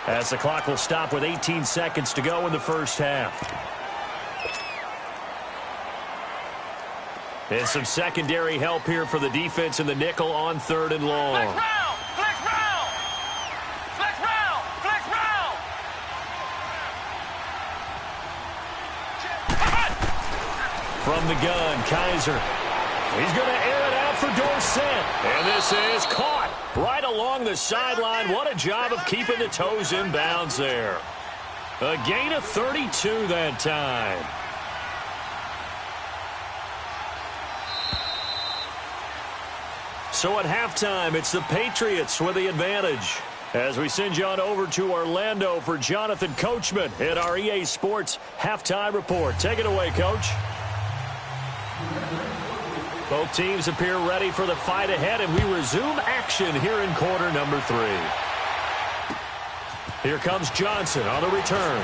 As the clock will stop with 18 seconds to go in the first half. And some secondary help here for the defense in the nickel on third and long. Flex round! Flex round! Flex round! Flex round! From the gun, Kaiser. He's going to air it out for Dorsett. And this is caught right along the sideline. What a job of keeping the toes in bounds there. A gain of 32 that time. So at halftime, it's the Patriots with the advantage. As we send you on over to Orlando for Jonathan Coachman at our EA Sports Halftime Report. Take it away, Coach. Both teams appear ready for the fight ahead, and we resume action here in quarter number 3. Here comes Johnson on the return.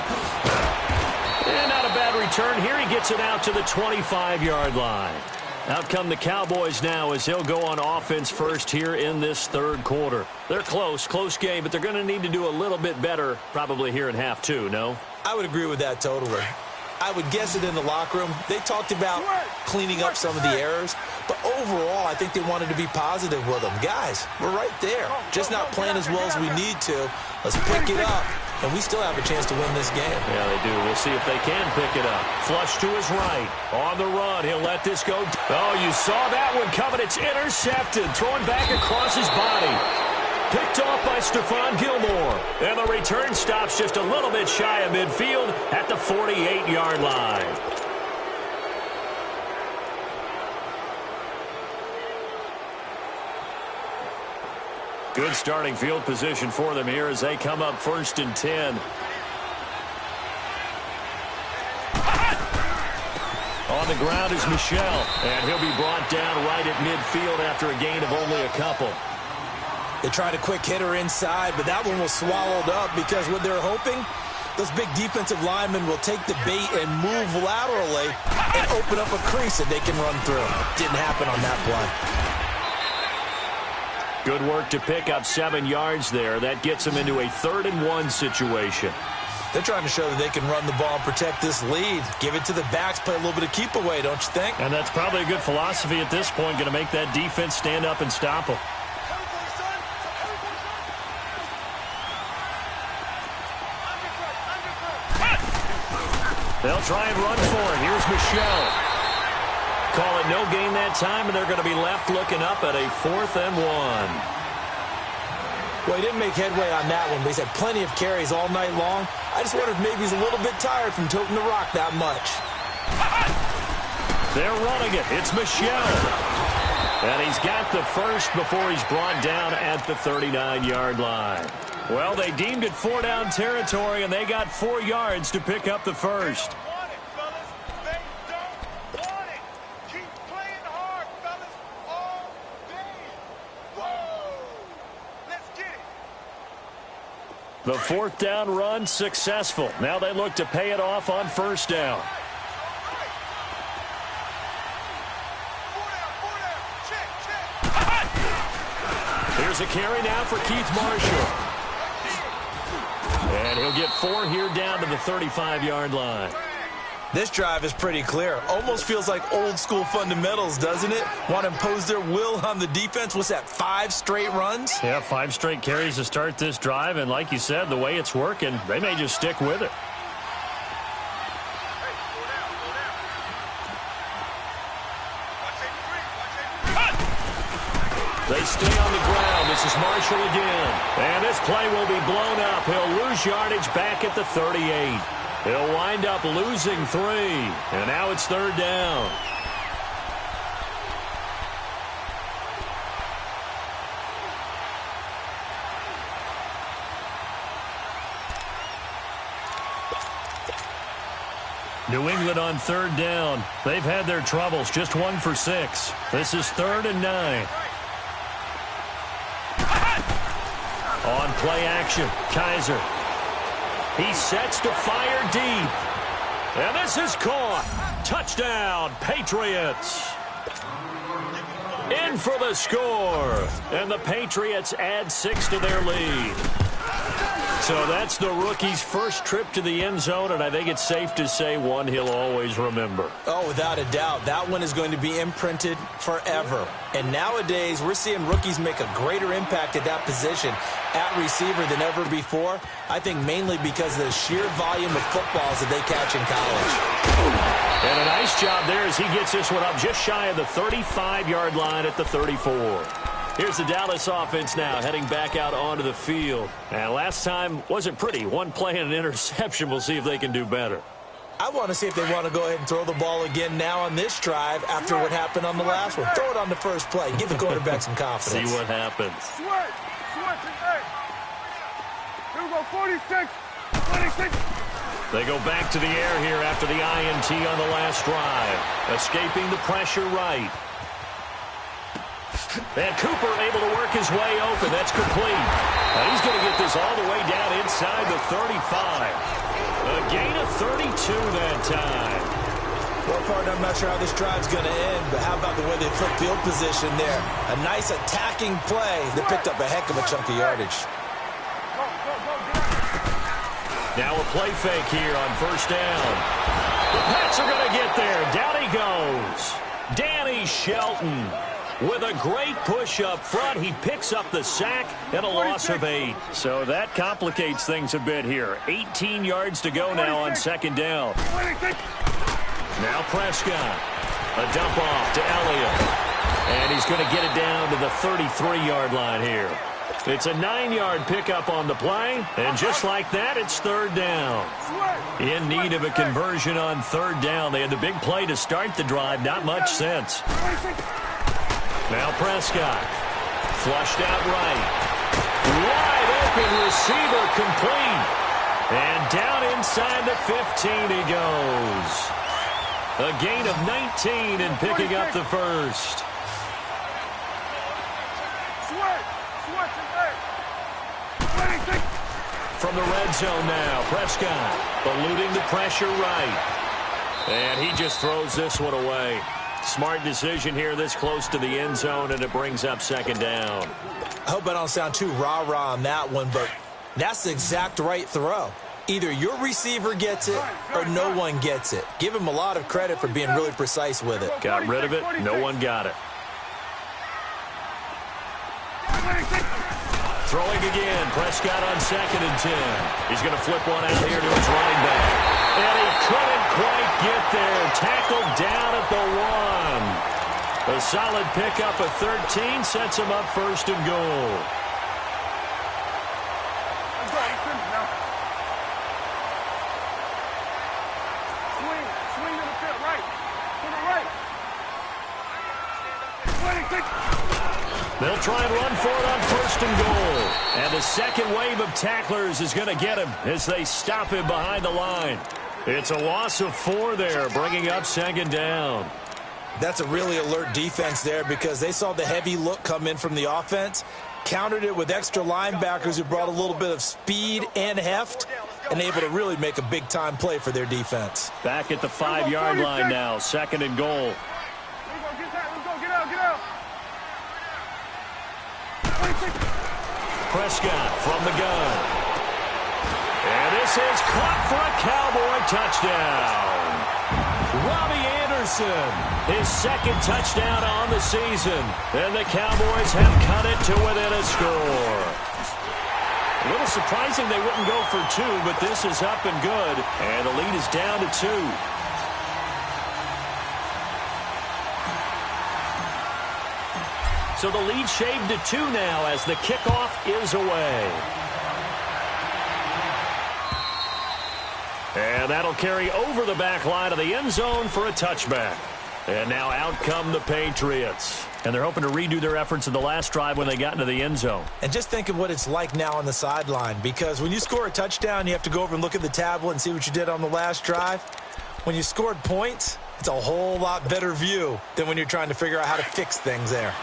And not a bad return here. He gets it out to the 25-yard line. Out come the Cowboys now as they'll go on offense first here in this third quarter. They're close game, but they're going to need to do a little bit better probably here in half 2, no? I would agree with that totally. I would guess it in the locker room. They talked about cleaning up some of the errors, but overall, I think they wanted to be positive with them. Guys, we're right there. Just not playing as well as we need to. Let's pick it up, and we still have a chance to win this game. Yeah, they do. We'll see if they can pick it up. Flush to his right. On the run, he'll let this go. Oh, you saw that one coming. It's intercepted. Thrown back across his body. Picked off by Stephon Gilmore. And the return stops just a little bit shy of midfield at the 48-yard line. Good starting field position for them here as they come up 1st and 10. On the ground is Michel, and he'll be brought down right at midfield after a gain of only a couple. They tried a quick hitter inside, but that one was swallowed up because what they're hoping, those big defensive linemen will take the bait and move laterally and open up a crease that they can run through. Didn't happen on that play. Good work to pick up 7 yards there. That gets them into a 3rd and 1 situation. They're trying to show that they can run the ball and protect this lead. Give it to the backs, play a little bit of keep away, don't you think? And that's probably a good philosophy at this point, going to make that defense stand up and stop them. They'll try and run for it. Here's Michel. Call it no gain that time, and they're going to be left looking up at a 4th and 1. Well, he didn't make headway on that one, but he's had plenty of carries all night long. I just wonder if maybe he's a little bit tired from toting the rock that much. They're running it. It's Michel. And he's got the first before he's brought down at the 39-yard line. Well, they deemed it 4-down territory, and they got 4 yards to pick up the first. The 4th down run successful. Now they look to pay it off on 1st down. Here's a carry now for Keith Marshall. And he'll get 4 here down to the 35-yard line. This drive is pretty clear. Almost feels like old-school fundamentals, doesn't it? Want to impose their will on the defense. What's that, 5 straight runs? Yeah, 5 straight carries to start this drive. And like you said, the way it's working, they may just stick with it. They stay on the ground. This is Marshall again. And this play will be blown up. He'll lose yardage back at the 38. He'll wind up losing 3. And now it's 3rd down. New England on 3rd down. They've had their troubles. Just 1 for 6. This is 3rd and 9. On play action, Kaiser. He sets to fire deep. And this is caught. Touchdown, Patriots. In for the score. And the Patriots add 6 to their lead. So that's the rookie's first trip to the end zone, and I think it's safe to say one he'll always remember. Oh, without a doubt. That one is going to be imprinted forever. And nowadays, we're seeing rookies make a greater impact at that position at receiver than ever before. I think mainly because of the sheer volume of footballs that they catch in college. And a nice job there as he gets this one up just shy of the 35-yard line at the 34. Here's the Dallas offense now heading back out onto the field. And last time wasn't pretty. One play and an interception. We'll see if they can do better. I want to see if they want to go ahead and throw the ball again now on this drive after what happened on the last one. Throw it on the first play. Give the quarterback some confidence. See what happens. Switch, hey. Here we go, 46, 26. They go back to the air here after the INT on the last drive. Escaping the pressure right. And Cooper able to work his way open. That's complete. Now he's going to get this all the way down inside the 35. A gain of 32 that time. Well, partner, I'm not sure how this drive's going to end, but how about the way they flip field position there? A nice attacking play that picked up a heck of a chunk of yardage. Now a play fake here on first down. The Pats are going to get there. Down he goes. Danny Shelton. With a great push up front, he picks up the sack and a loss of 8. So that complicates things a bit here. 18 yards to go now on second down. Now Prescott. A dump off to Elliott. And he's going to get it down to the 33-yard line here. It's a 9-yard pickup on the play. And just like that, it's third down. In need of a conversion on third down. They had the big play to start the drive. Not much sense. Now Prescott, flushed out right. Wide open receiver complete. And down inside the 15 he goes. A gain of 19 and picking up the first. From the red zone now, Prescott eluding the pressure right. And he just throws this one away. Smart decision here this close to the end zone, and it brings up second down. I hope I don't sound too rah-rah on that one, but that's the exact right throw. Either your receiver gets it or no one gets it. Give him a lot of credit for being really precise with it. Got rid of it. No one got it. Throwing again. Prescott on 2nd and 10. He's going to flip one out here to his running back. And he couldn't quite get there. Tackled down at the 1. A solid pickup of 13 sets him up first and goal. Swing to the field, right. To the right. They'll try and run for it on first and goal. And the second wave of tacklers is going to get him as they stop him behind the line. It's a loss of 4 there, bringing up second down. That's a really alert defense there because they saw the heavy look come in from the offense, countered it with extra linebackers who brought a little bit of speed and heft, and able to really make a big-time play for their defense. Back at the 5-yard line now, second and goal. Prescott from the gun. And this is caught for a Cowboy touchdown. Robbie Anderson, his second touchdown on the season. And the Cowboys have cut it to within a score. A little surprising they wouldn't go for 2, but this is up and good. And the lead is down to 2. So the lead shaved to 2 now as the kickoff is away. And that'll carry over the back line of the end zone for a touchback. And now out come the Patriots. And they're hoping to redo their efforts in the last drive when they got into the end zone. And just think of what it's like now on the sideline, because when you score a touchdown, you have to go over and look at the tablet and see what you did on the last drive. When you scored points, it's a whole lot better view than when you're trying to figure out how to fix things there.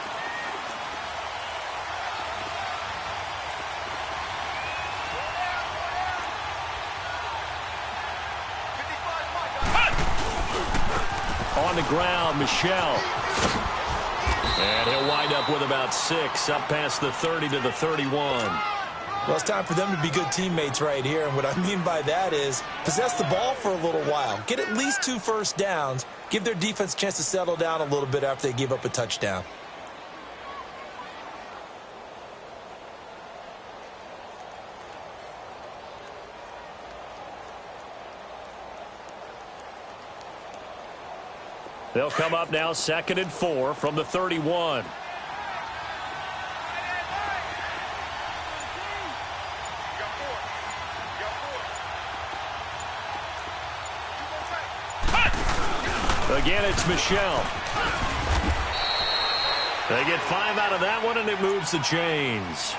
On the ground, Michel. And he'll wind up with about 6, up past the 30 to the 31. Well, it's time for them to be good teammates right here. And what I mean by that is possess the ball for a little while. Get at least 2 first downs. Give their defense a chance to settle down a little bit after they give up a touchdown. They'll come up now 2nd and 4 from the 31. Again, it's Michel. They get 5 out of that one, and it moves the chains.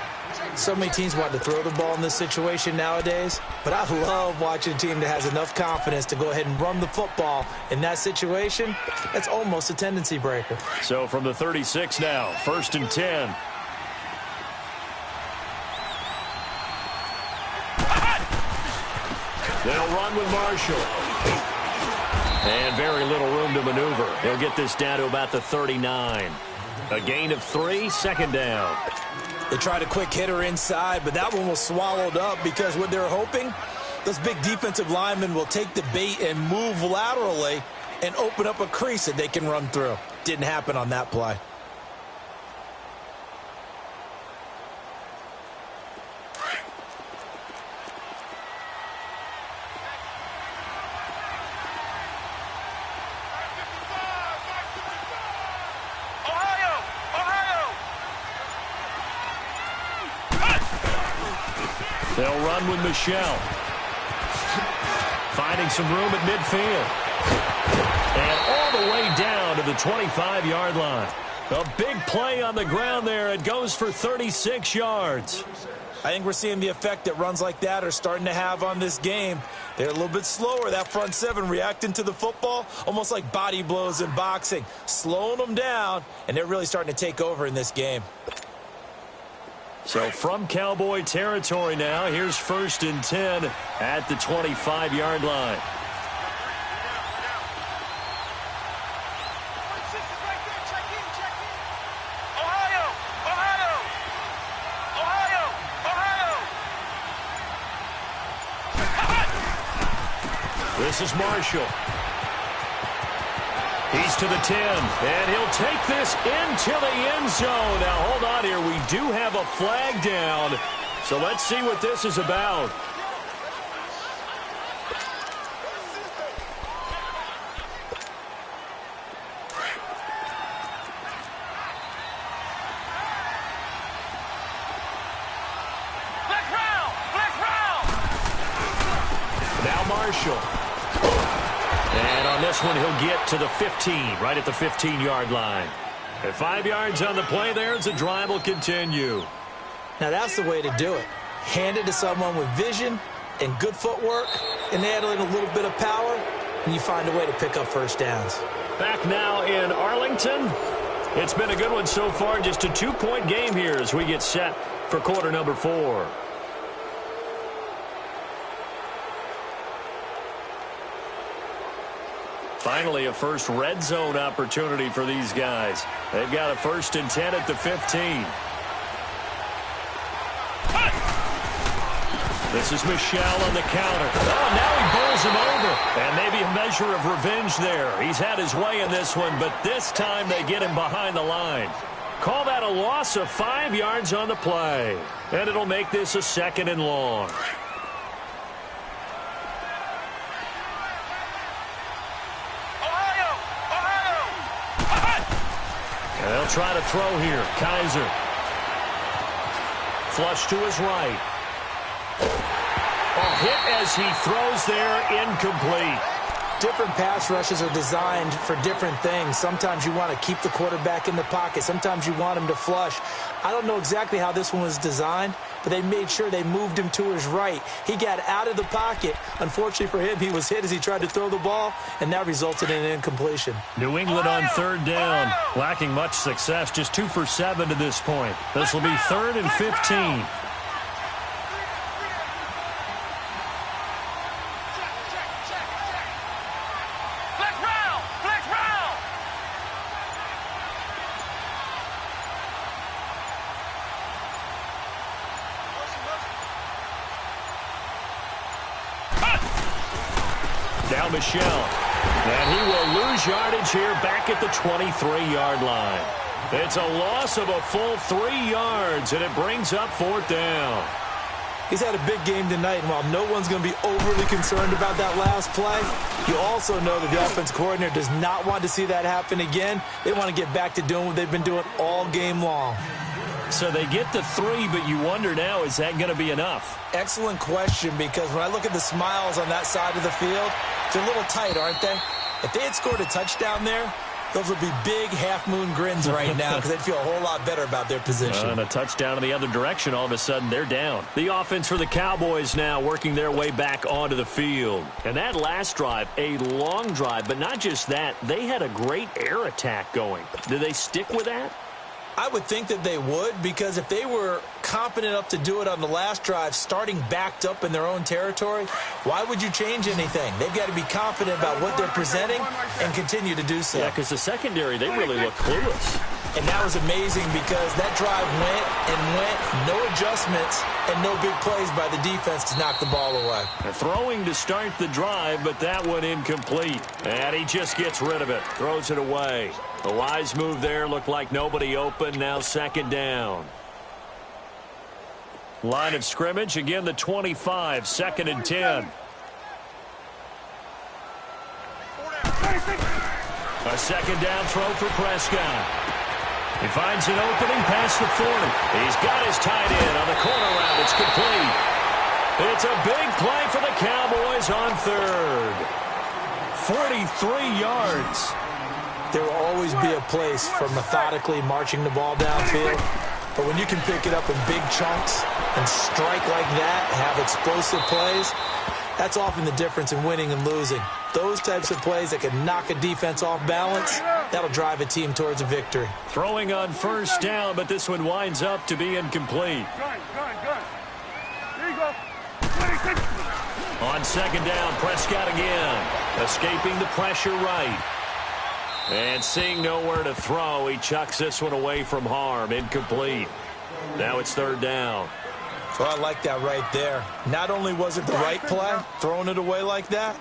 So many teams want to throw the ball in this situation nowadays, but I love watching a team that has enough confidence to go ahead and run the football. In that situation, that's almost a tendency breaker. So from the 36 now, 1st and 10. They'll run with Marshall. And very little room to maneuver. He'll get this down to about the 39. A gain of 3, 2nd down. They tried a quick hitter inside, but that one was swallowed up because what they're hoping, those big defensive linemen will take the bait and move laterally and open up a crease that they can run through. Didn't happen on that play. They'll run with Michel. Finding some room at midfield. And all the way down to the 25-yard line. A big play on the ground there. It goes for 36 yards. I think we're seeing the effect that runs like that are starting to have on this game. They're a little bit slower, that front 7, reacting to the football, almost like body blows in boxing, slowing them down, and they're really starting to take over in this game. So from Cowboy territory now, here's 1st and 10 at the 25-yard line. This is Marshall. He's to the 10, and he'll take this into the end zone. Now, hold on here. We do have a flag down, so let's see what this is about. Now Marshall. And on this one, he'll get to the 15, right at the 15-yard line. At 5 yards on the play there, as the drive will continue. Now, that's the way to do it. Hand it to someone with vision and good footwork, and add in a little bit of power, and you find a way to pick up first downs. Back now in Arlington. It's been a good one so far. Just a 2-point game here as we get set for quarter number 4. Finally, a first red zone opportunity for these guys. They've got a 1st and 10 at the 15. This is Michel on the counter. Oh, now he bowls him over. And maybe a measure of revenge there. He's had his way in this one, but this time they get him behind the line. Call that a loss of 5 yards on the play. And it'll make this a 2nd and long. And they'll try to throw here. Kaiser. Flush to his right. A hit as he throws there, incomplete. Different pass rushes are designed for different things. Sometimes you want to keep the quarterback in the pocket. Sometimes you want him to flush. I don't know exactly how this one was designed, but they made sure they moved him to his right. He got out of the pocket. Unfortunately for him, he was hit as he tried to throw the ball, and that resulted in an incompletion. New England on 3rd down, lacking much success, just 2 for 7 to this point. This will be 3rd and 15. Now Michel. And he will lose yardage here back at the 23-yard line. It's a loss of a full 3 yards, and it brings up 4th down. He's had a big game tonight, and while no one's going to be overly concerned about that last play, you also know that the offense coordinator does not want to see that happen again. They want to get back to doing what they've been doing all game long. So they get the 3, but you wonder now, is that going to be enough? Excellent question, because when I look at the smiles on that side of the field, they're a little tight, aren't they? If they had scored a touchdown there, those would be big half-moon grins right now because they'd feel a whole lot better about their position. And a touchdown in the other direction, all of a sudden they're down. The offense for the Cowboys now working their way back onto the field. And that last drive, a long drive, but not just that, they had a great air attack going. Do they stick with that? I would think that they would, because if they were competent enough to do it on the last drive, starting backed up in their own territory, why would you change anything? They've got to be confident about what they're presenting and continue to do so. Yeah, because the secondary, they really look clueless. And that was amazing because that drive went and went, no adjustments, and no big plays by the defense to knock the ball away. Throwing to start the drive, but that one incomplete. And he just gets rid of it, throws it away. A wise move there, looked like nobody open, now 2nd down. Line of scrimmage, again the 25, 2nd and 10. A 2nd down throw for Prescott. He finds an opening past the 40. He's got his tight end on the corner route. It's complete. It's a big play for the Cowboys on 3rd. 43 yards. There will always be a place for methodically marching the ball downfield. But when you can pick it up in big chunks and strike like that, have explosive plays, that's often the difference in winning and losing. Those types of plays that can knock a defense off balance, that'll drive a team towards a victory. Throwing on 1st down, but this one winds up to be incomplete. Here you go. 26. On 2nd down, Prescott again. Escaping the pressure right. And seeing nowhere to throw, he chucks this one away from harm. Incomplete. Now it's 3rd down. Well, I like that right there. Not only was it the right play, throwing it away like that,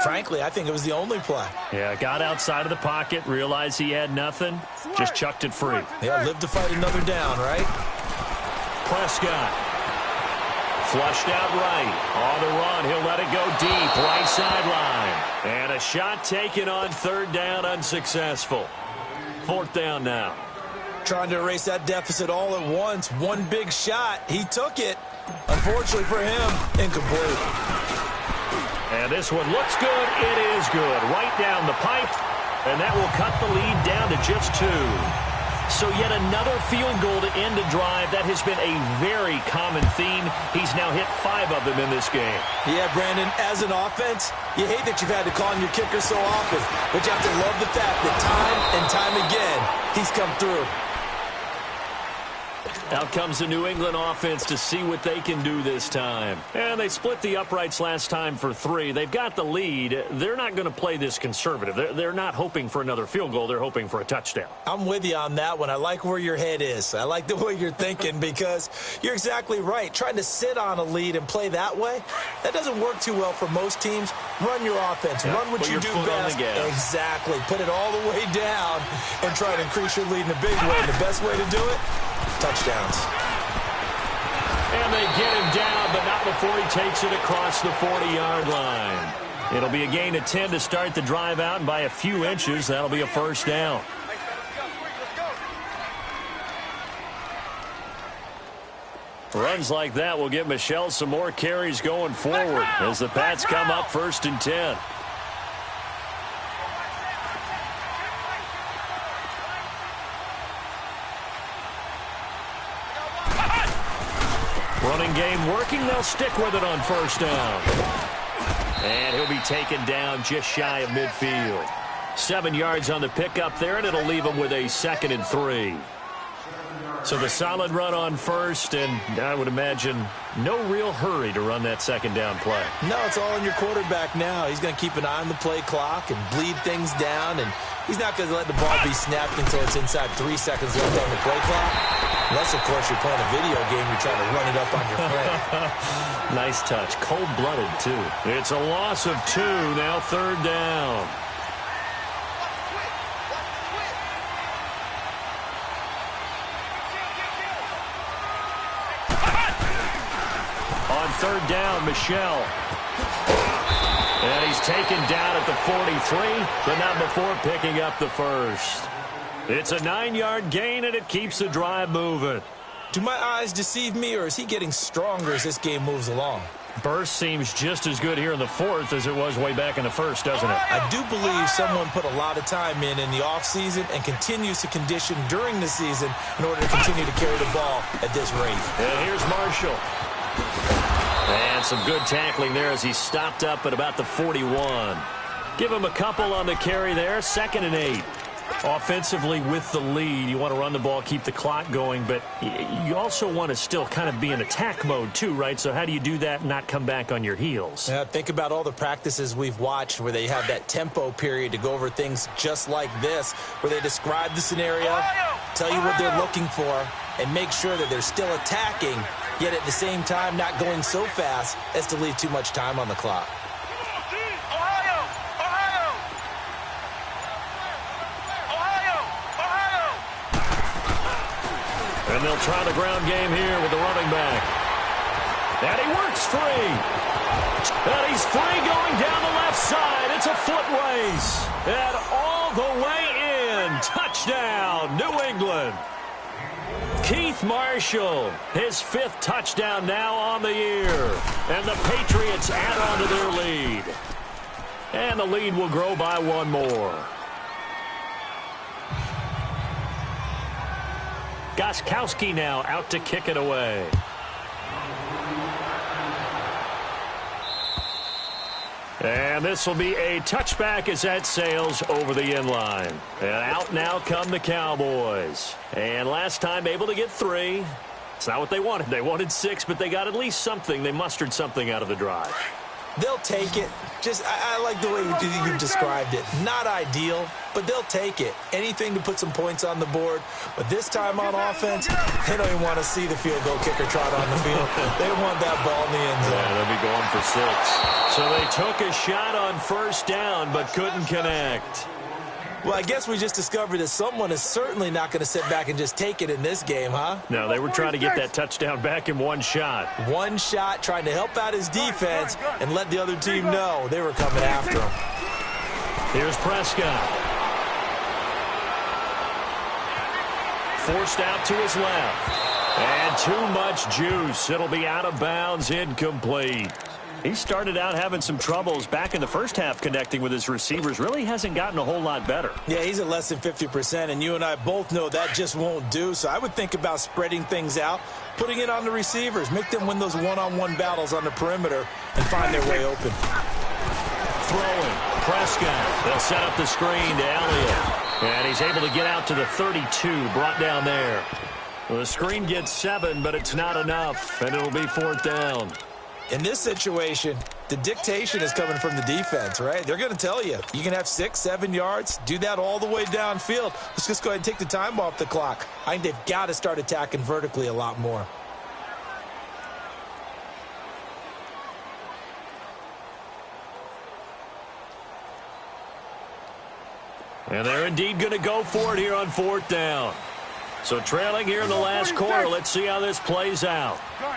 frankly, I think it was the only play. Yeah, got outside of the pocket, realized he had nothing, just chucked it free. Yeah, live to fight another down, right? Prescott. Flushed out right. On the run, he'll let it go deep, right sideline. And a shot taken on 3rd down, unsuccessful. 4th down now. Trying to erase that deficit all at once. One big shot. He took it. Unfortunately for him, incomplete. And this one looks good. It is good. Right down the pipe. And that will cut the lead down to just 2. So yet another field goal to end a drive. That has been a very common theme. He's now hit 5 of them in this game. Yeah, Brandon, as an offense, you hate that you've had to call on your kicker so often. But you have to love the fact that time and time again, he's come through. Out comes the New England offense to see what they can do this time. And they split the uprights last time for 3. They've got the lead. They're not going to play this conservative. They're not hoping for another field goal. They're hoping for a touchdown. I'm with you on that one. I like where your head is. I like the way you're thinking because you're exactly right. Trying to sit on a lead and play that way, that doesn't work too well for most teams. Run your offense. Yep. Run what you do best. Exactly. Put it all the way down and try to increase your lead in a big way. And the best way to do it, touchdowns. And they get him down, but not before he takes it across the 40-yard line. It'll be a gain of 10 to start the drive out, and by a few inches, that'll be a 1st down. Runs like that will give Michel some more carries going forward as the Pats come up 1st and 10. Running game working. They'll stick with it on 1st down. And he'll be taken down just shy of midfield. 7 yards on the pickup there, and it'll leave him with a 2nd and 3. So the solid run on 1st, and I would imagine no real hurry to run that 2nd down play. No, it's all on your quarterback now. He's going to keep an eye on the play clock and bleed things down, and he's not going to let the ball be snapped until it's inside 3 seconds left on the play clock. Unless, of course, you're playing a video game, you're trying to run it up on your friend. Nice touch. Cold-blooded, too. It's a loss of 2, now 3rd down. On 3rd down, Michel. And he's taken down at the 43, but not before picking up the first. It's a 9-yard gain, and it keeps the drive moving. Do my eyes deceive me, or is he getting stronger as this game moves along? Burst seems just as good here in the 4th as it was way back in the 1st, doesn't it? I do believe someone put a lot of time in the offseason and continues to condition during the season in order to continue to carry the ball at this rate. And here's Marshall. And some good tackling there as he stopped up at about the 41. Give him a couple on the carry there, 2nd and 8. Offensively with the lead, you want to run the ball, keep the clock going, but you also want to still kind of be in attack mode too, right? So how do you do that and not come back on your heels? Yeah, think about all the practices we've watched where they have that tempo period to go over things just like this, where they describe the scenario, tell you what they're looking for, and make sure that they're still attacking, yet at the same time not going so fast as to leave too much time on the clock. And they'll try the ground game here with the running back. And he works free. And he's free going down the left side. It's a foot race. And all the way in. Touchdown, New England. Keith Marshall, his 5th touchdown now on the year. And the Patriots add on to their lead. And the lead will grow by 1 more. Gostkowski now out to kick it away. And this will be a touchback as that sails over the end line. And out now come the Cowboys. And last time able to get 3. It's not what they wanted. They wanted 6, but they got at least something. They mustered something out of the drive. They'll take it. I like the way you described it. Not ideal, but they'll take it. Anything to put some points on the board. But this time on offense, they don't even want to see the field goal kicker trot on the field. They want that ball in the end zone. Yeah, they'll be going for 6. So they took a shot on 1st down, but couldn't connect. Well, I guess we just discovered that someone is certainly not going to sit back and just take it in this game, huh? No, they were trying to get that touchdown back in 1 shot. 1 shot, trying to help out his defense and let the other team know they were coming after him. Here's Prescott. Forced out to his left. And too much juice. It'll be out of bounds, incomplete. He started out having some troubles back in the 1st half connecting with his receivers. Really hasn't gotten a whole lot better. Yeah, he's at less than 50%, and you and I both know that just won't do. So I would think about spreading things out, putting it on the receivers, make them win those one-on-one battles on the perimeter, and find their way open. Throwing. Prescott. They'll set up the screen to Elliott. And he's able to get out to the 32, brought down there. Well, the screen gets 7, but it's not enough, and it'll be 4th down. In this situation, the dictation is coming from the defense, right? They're going to tell you, you can have 6, 7 yards, do that all the way downfield. Let's just go ahead and take the time off the clock. I think they've got to start attacking vertically a lot more. And they're indeed going to go for it here on 4th down. So trailing here in the last quarter, let's see how this plays out. Good.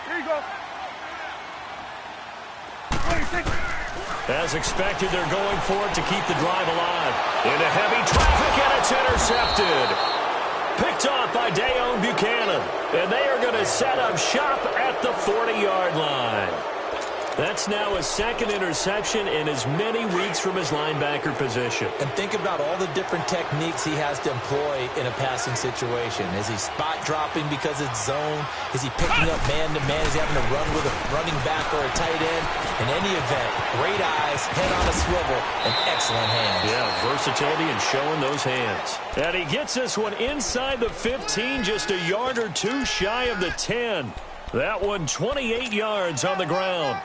Here you go. 26. As expected, they're going for it to keep the drive alive. Into heavy traffic, and it's intercepted. Picked off by Dayon Buchanan. And they are going to set up shop at the 40-yard line. That's now his 2nd interception in as many weeks from his linebacker position. And think about all the different techniques he has to employ in a passing situation. Is he spot dropping because it's zone? Is he picking up man-to-man? Is he having to run with a running back or a tight end? In any event, great eyes, head on a swivel, and excellent hands. Yeah, versatility and showing those hands. And he gets this one inside the 15, just a yard or 2 shy of the 10. That one 28 yards on the ground.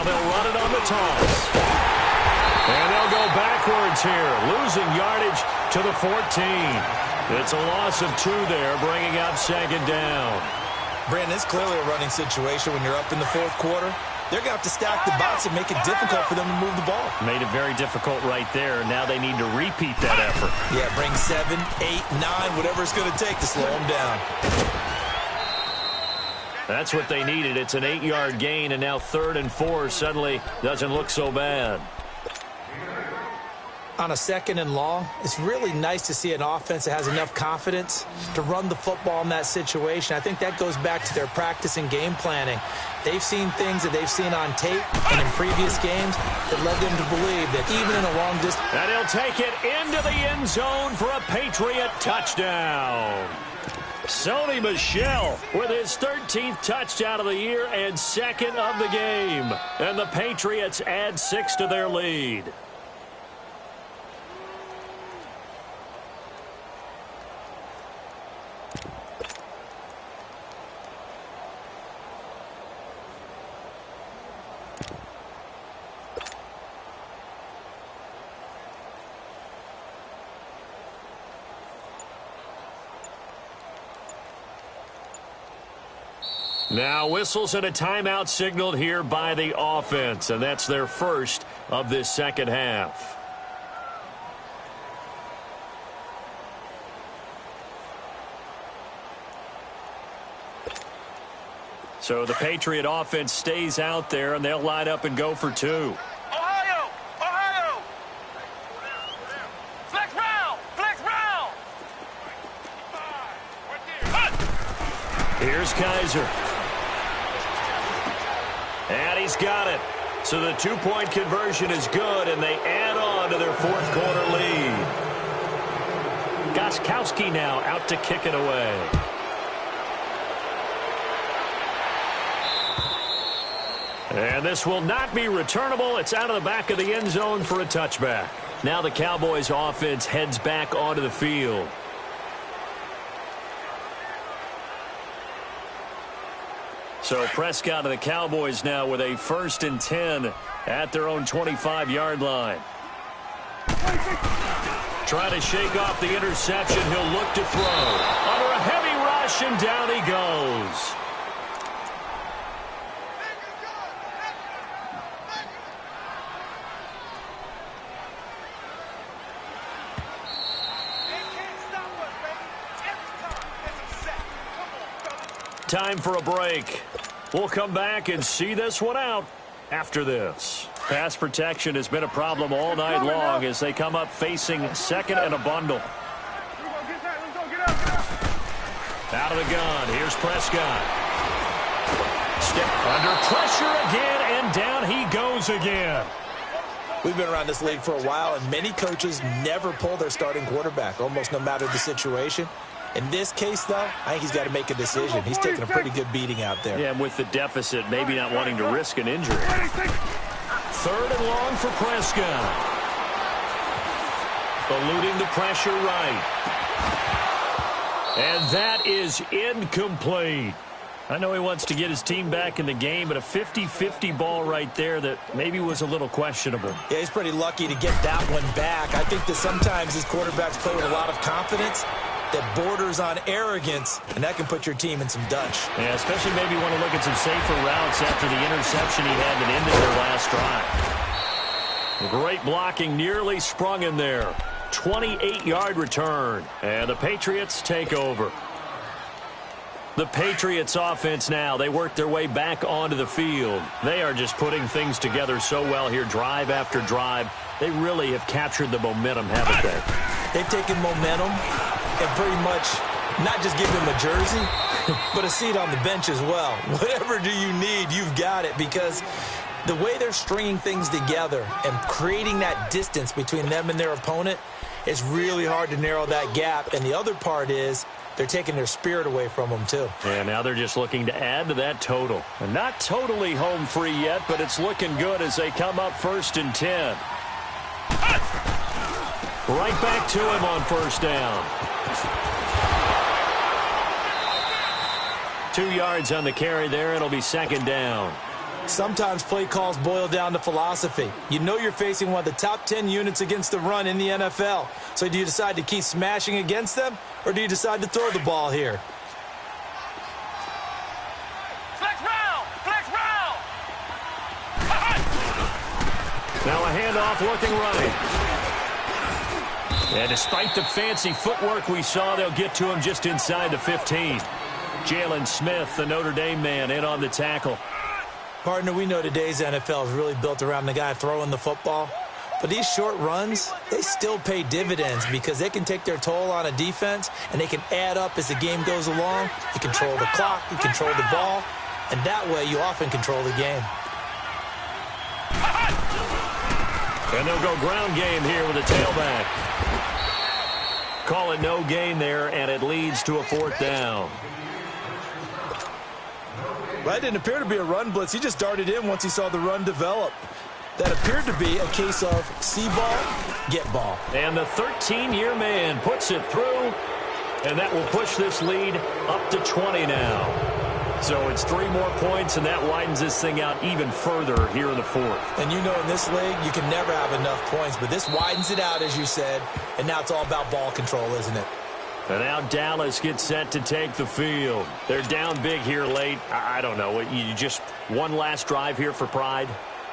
Now they'll run it on the toss. And they'll go backwards here, losing yardage to the 14. It's a loss of 2 there, bringing up second down. Brandon, it's clearly a running situation when you're up in the fourth quarter. They're going to have to stack the box and make it difficult for them to move the ball. Made it very difficult right there. Now they need to repeat that effort. Yeah, bring 7, 8, 9, whatever it's going to take to slow them down. That's what they needed. It's an 8-yard gain, and now 3rd and 4 suddenly doesn't look so bad. On a 2nd and long, it's really nice to see an offense that has enough confidence to run the football in that situation. I think that goes back to their practice and game planning. They've seen things that they've seen on tape and in previous games that led them to believe that even in a long distance. And he'll take it into the end zone for a Patriot touchdown. Sony Michel with his 13th touchdown of the year and 2nd of the game. And the Patriots add 6 to their lead. Now whistles and a timeout signaled here by the offense, and that's their first of this second half. So the Patriot offense stays out there, and they'll line up and go for 2. Ohio! Flex round! Here's Kaiser. And he's got it. So the 2-point conversion is good, and they add on to their fourth quarter lead. Gostkowski now out to kick it away. And this will not be returnable. It's out of the back of the end zone for a touchback. Now the Cowboys offense heads back onto the field. So Prescott of the Cowboys now with a 1st and 10 at their own 25-yard line. Trying to shake off the interception. He'll look to throw. Under a heavy rush, and down he goes. Time for a break. We'll come back and see this one out after this. Pass protection has been a problem all night long as they come up facing 2nd and a bundle. Out of the gun. Here's Prescott. Step under pressure again, and down he goes again. We've been around this league for a while, and many coaches never pull their starting quarterback, almost no matter the situation. In this case, though, I think he's got to make a decision. He's taking a pretty good beating out there. Yeah, and with the deficit, maybe not wanting to risk an injury. 3rd and long for Prescott. Eluding the pressure right. And that is incomplete. I know he wants to get his team back in the game, but a 50-50 ball right there that maybe was a little questionable. Yeah, he's pretty lucky to get that one back. I think that sometimes these quarterbacks play with a lot of confidence that borders on arrogance, and that can put your team in some dutch. Yeah, especially maybe want to look at some safer routes after the interception he had that ended their last drive. Great blocking, nearly sprung in there. 28-yard return, and the Patriots take over. The Patriots offense now, they work their way back onto the field. They are just putting things together so well here, drive after drive. They really have captured the momentum, haven't they? They've taken momentum and pretty much not just give them a jersey, but a seat on the bench as well. Whatever do you need, you've got it, because the way they're stringing things together and creating that distance between them and their opponent, it's really hard to narrow that gap. And the other part is they're taking their spirit away from them, too. And now they're just looking to add to that total. And not totally home free yet, but it's looking good as they come up 1st and 10. Right back to him on 1st down. 2 yards on the carry there. It'll be 2nd down. Sometimes play calls boil down to philosophy. You know you're facing one of the top 10 units against the run in the NFL. So do you decide to keep smashing against them, or do you decide to throw the ball here? Flex round! Flex round! Now a handoff looking right. And despite the fancy footwork we saw, they'll get to him just inside the 15. Jalen Smith, the Notre Dame man, in on the tackle. Partner, we know today's NFL is really built around the guy throwing the football. But these short runs, they still pay dividends because they can take their toll on a defense, and they can add up as the game goes along. You control the clock, you control the ball, and that way you often control the game. And they'll go ground game here with a tailback. Call it no gain there, and it leads to a 4th down. Well, that didn't appear to be a run blitz. He just darted in once he saw the run develop. That appeared to be a case of see ball, get ball. And the 13-year man puts it through, and that will push this lead up to 20 now. So it's 3 more points, and that widens this thing out even further here in the 4th. And you know in this league, you can never have enough points, but this widens it out, as you said, and now it's all about ball control, isn't it? And now Dallas gets set to take the field. They're down big here late. I don't know. You just one last drive here for pride?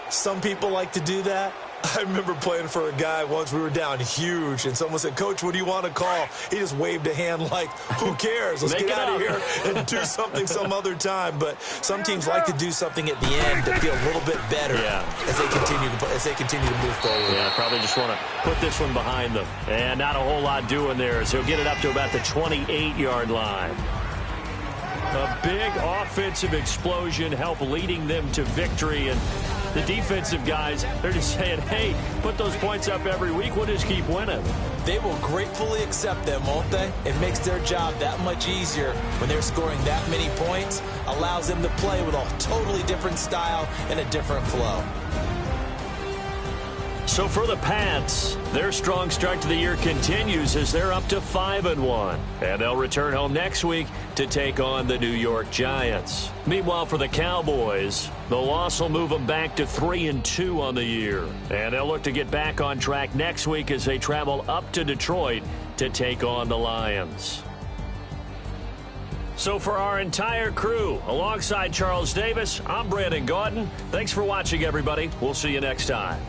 Some people like to do that. I remember playing for a guy once. We were down huge, and someone said, "Coach, what do you want to call?" He just waved a hand like, who cares? Let's get out of here and do something some other time. But some teams like to do something at the end to feel a little bit better as they continue to move forward. Yeah, probably just want to put this one behind them. And not a whole lot doing there, so he'll get it up to about the 28-yard line. A big offensive explosion helped leading them to victory, and the defensive guys, they're just saying, hey, put those points up every week. We'll just keep winning. They will gratefully accept them, won't they? It makes their job that much easier when they're scoring that many points. Allows them to play with a totally different style and a different flow. So for the Pats, their strong start to the year continues as they're up to 5-1. And they'll return home next week to take on the New York Giants. Meanwhile, for the Cowboys, the loss will move them back to 3-2 on the year. And they'll look to get back on track next week as they travel up to Detroit to take on the Lions. So for our entire crew, alongside Charles Davis, I'm Brandon Gaudin. Thanks for watching, everybody. We'll see you next time.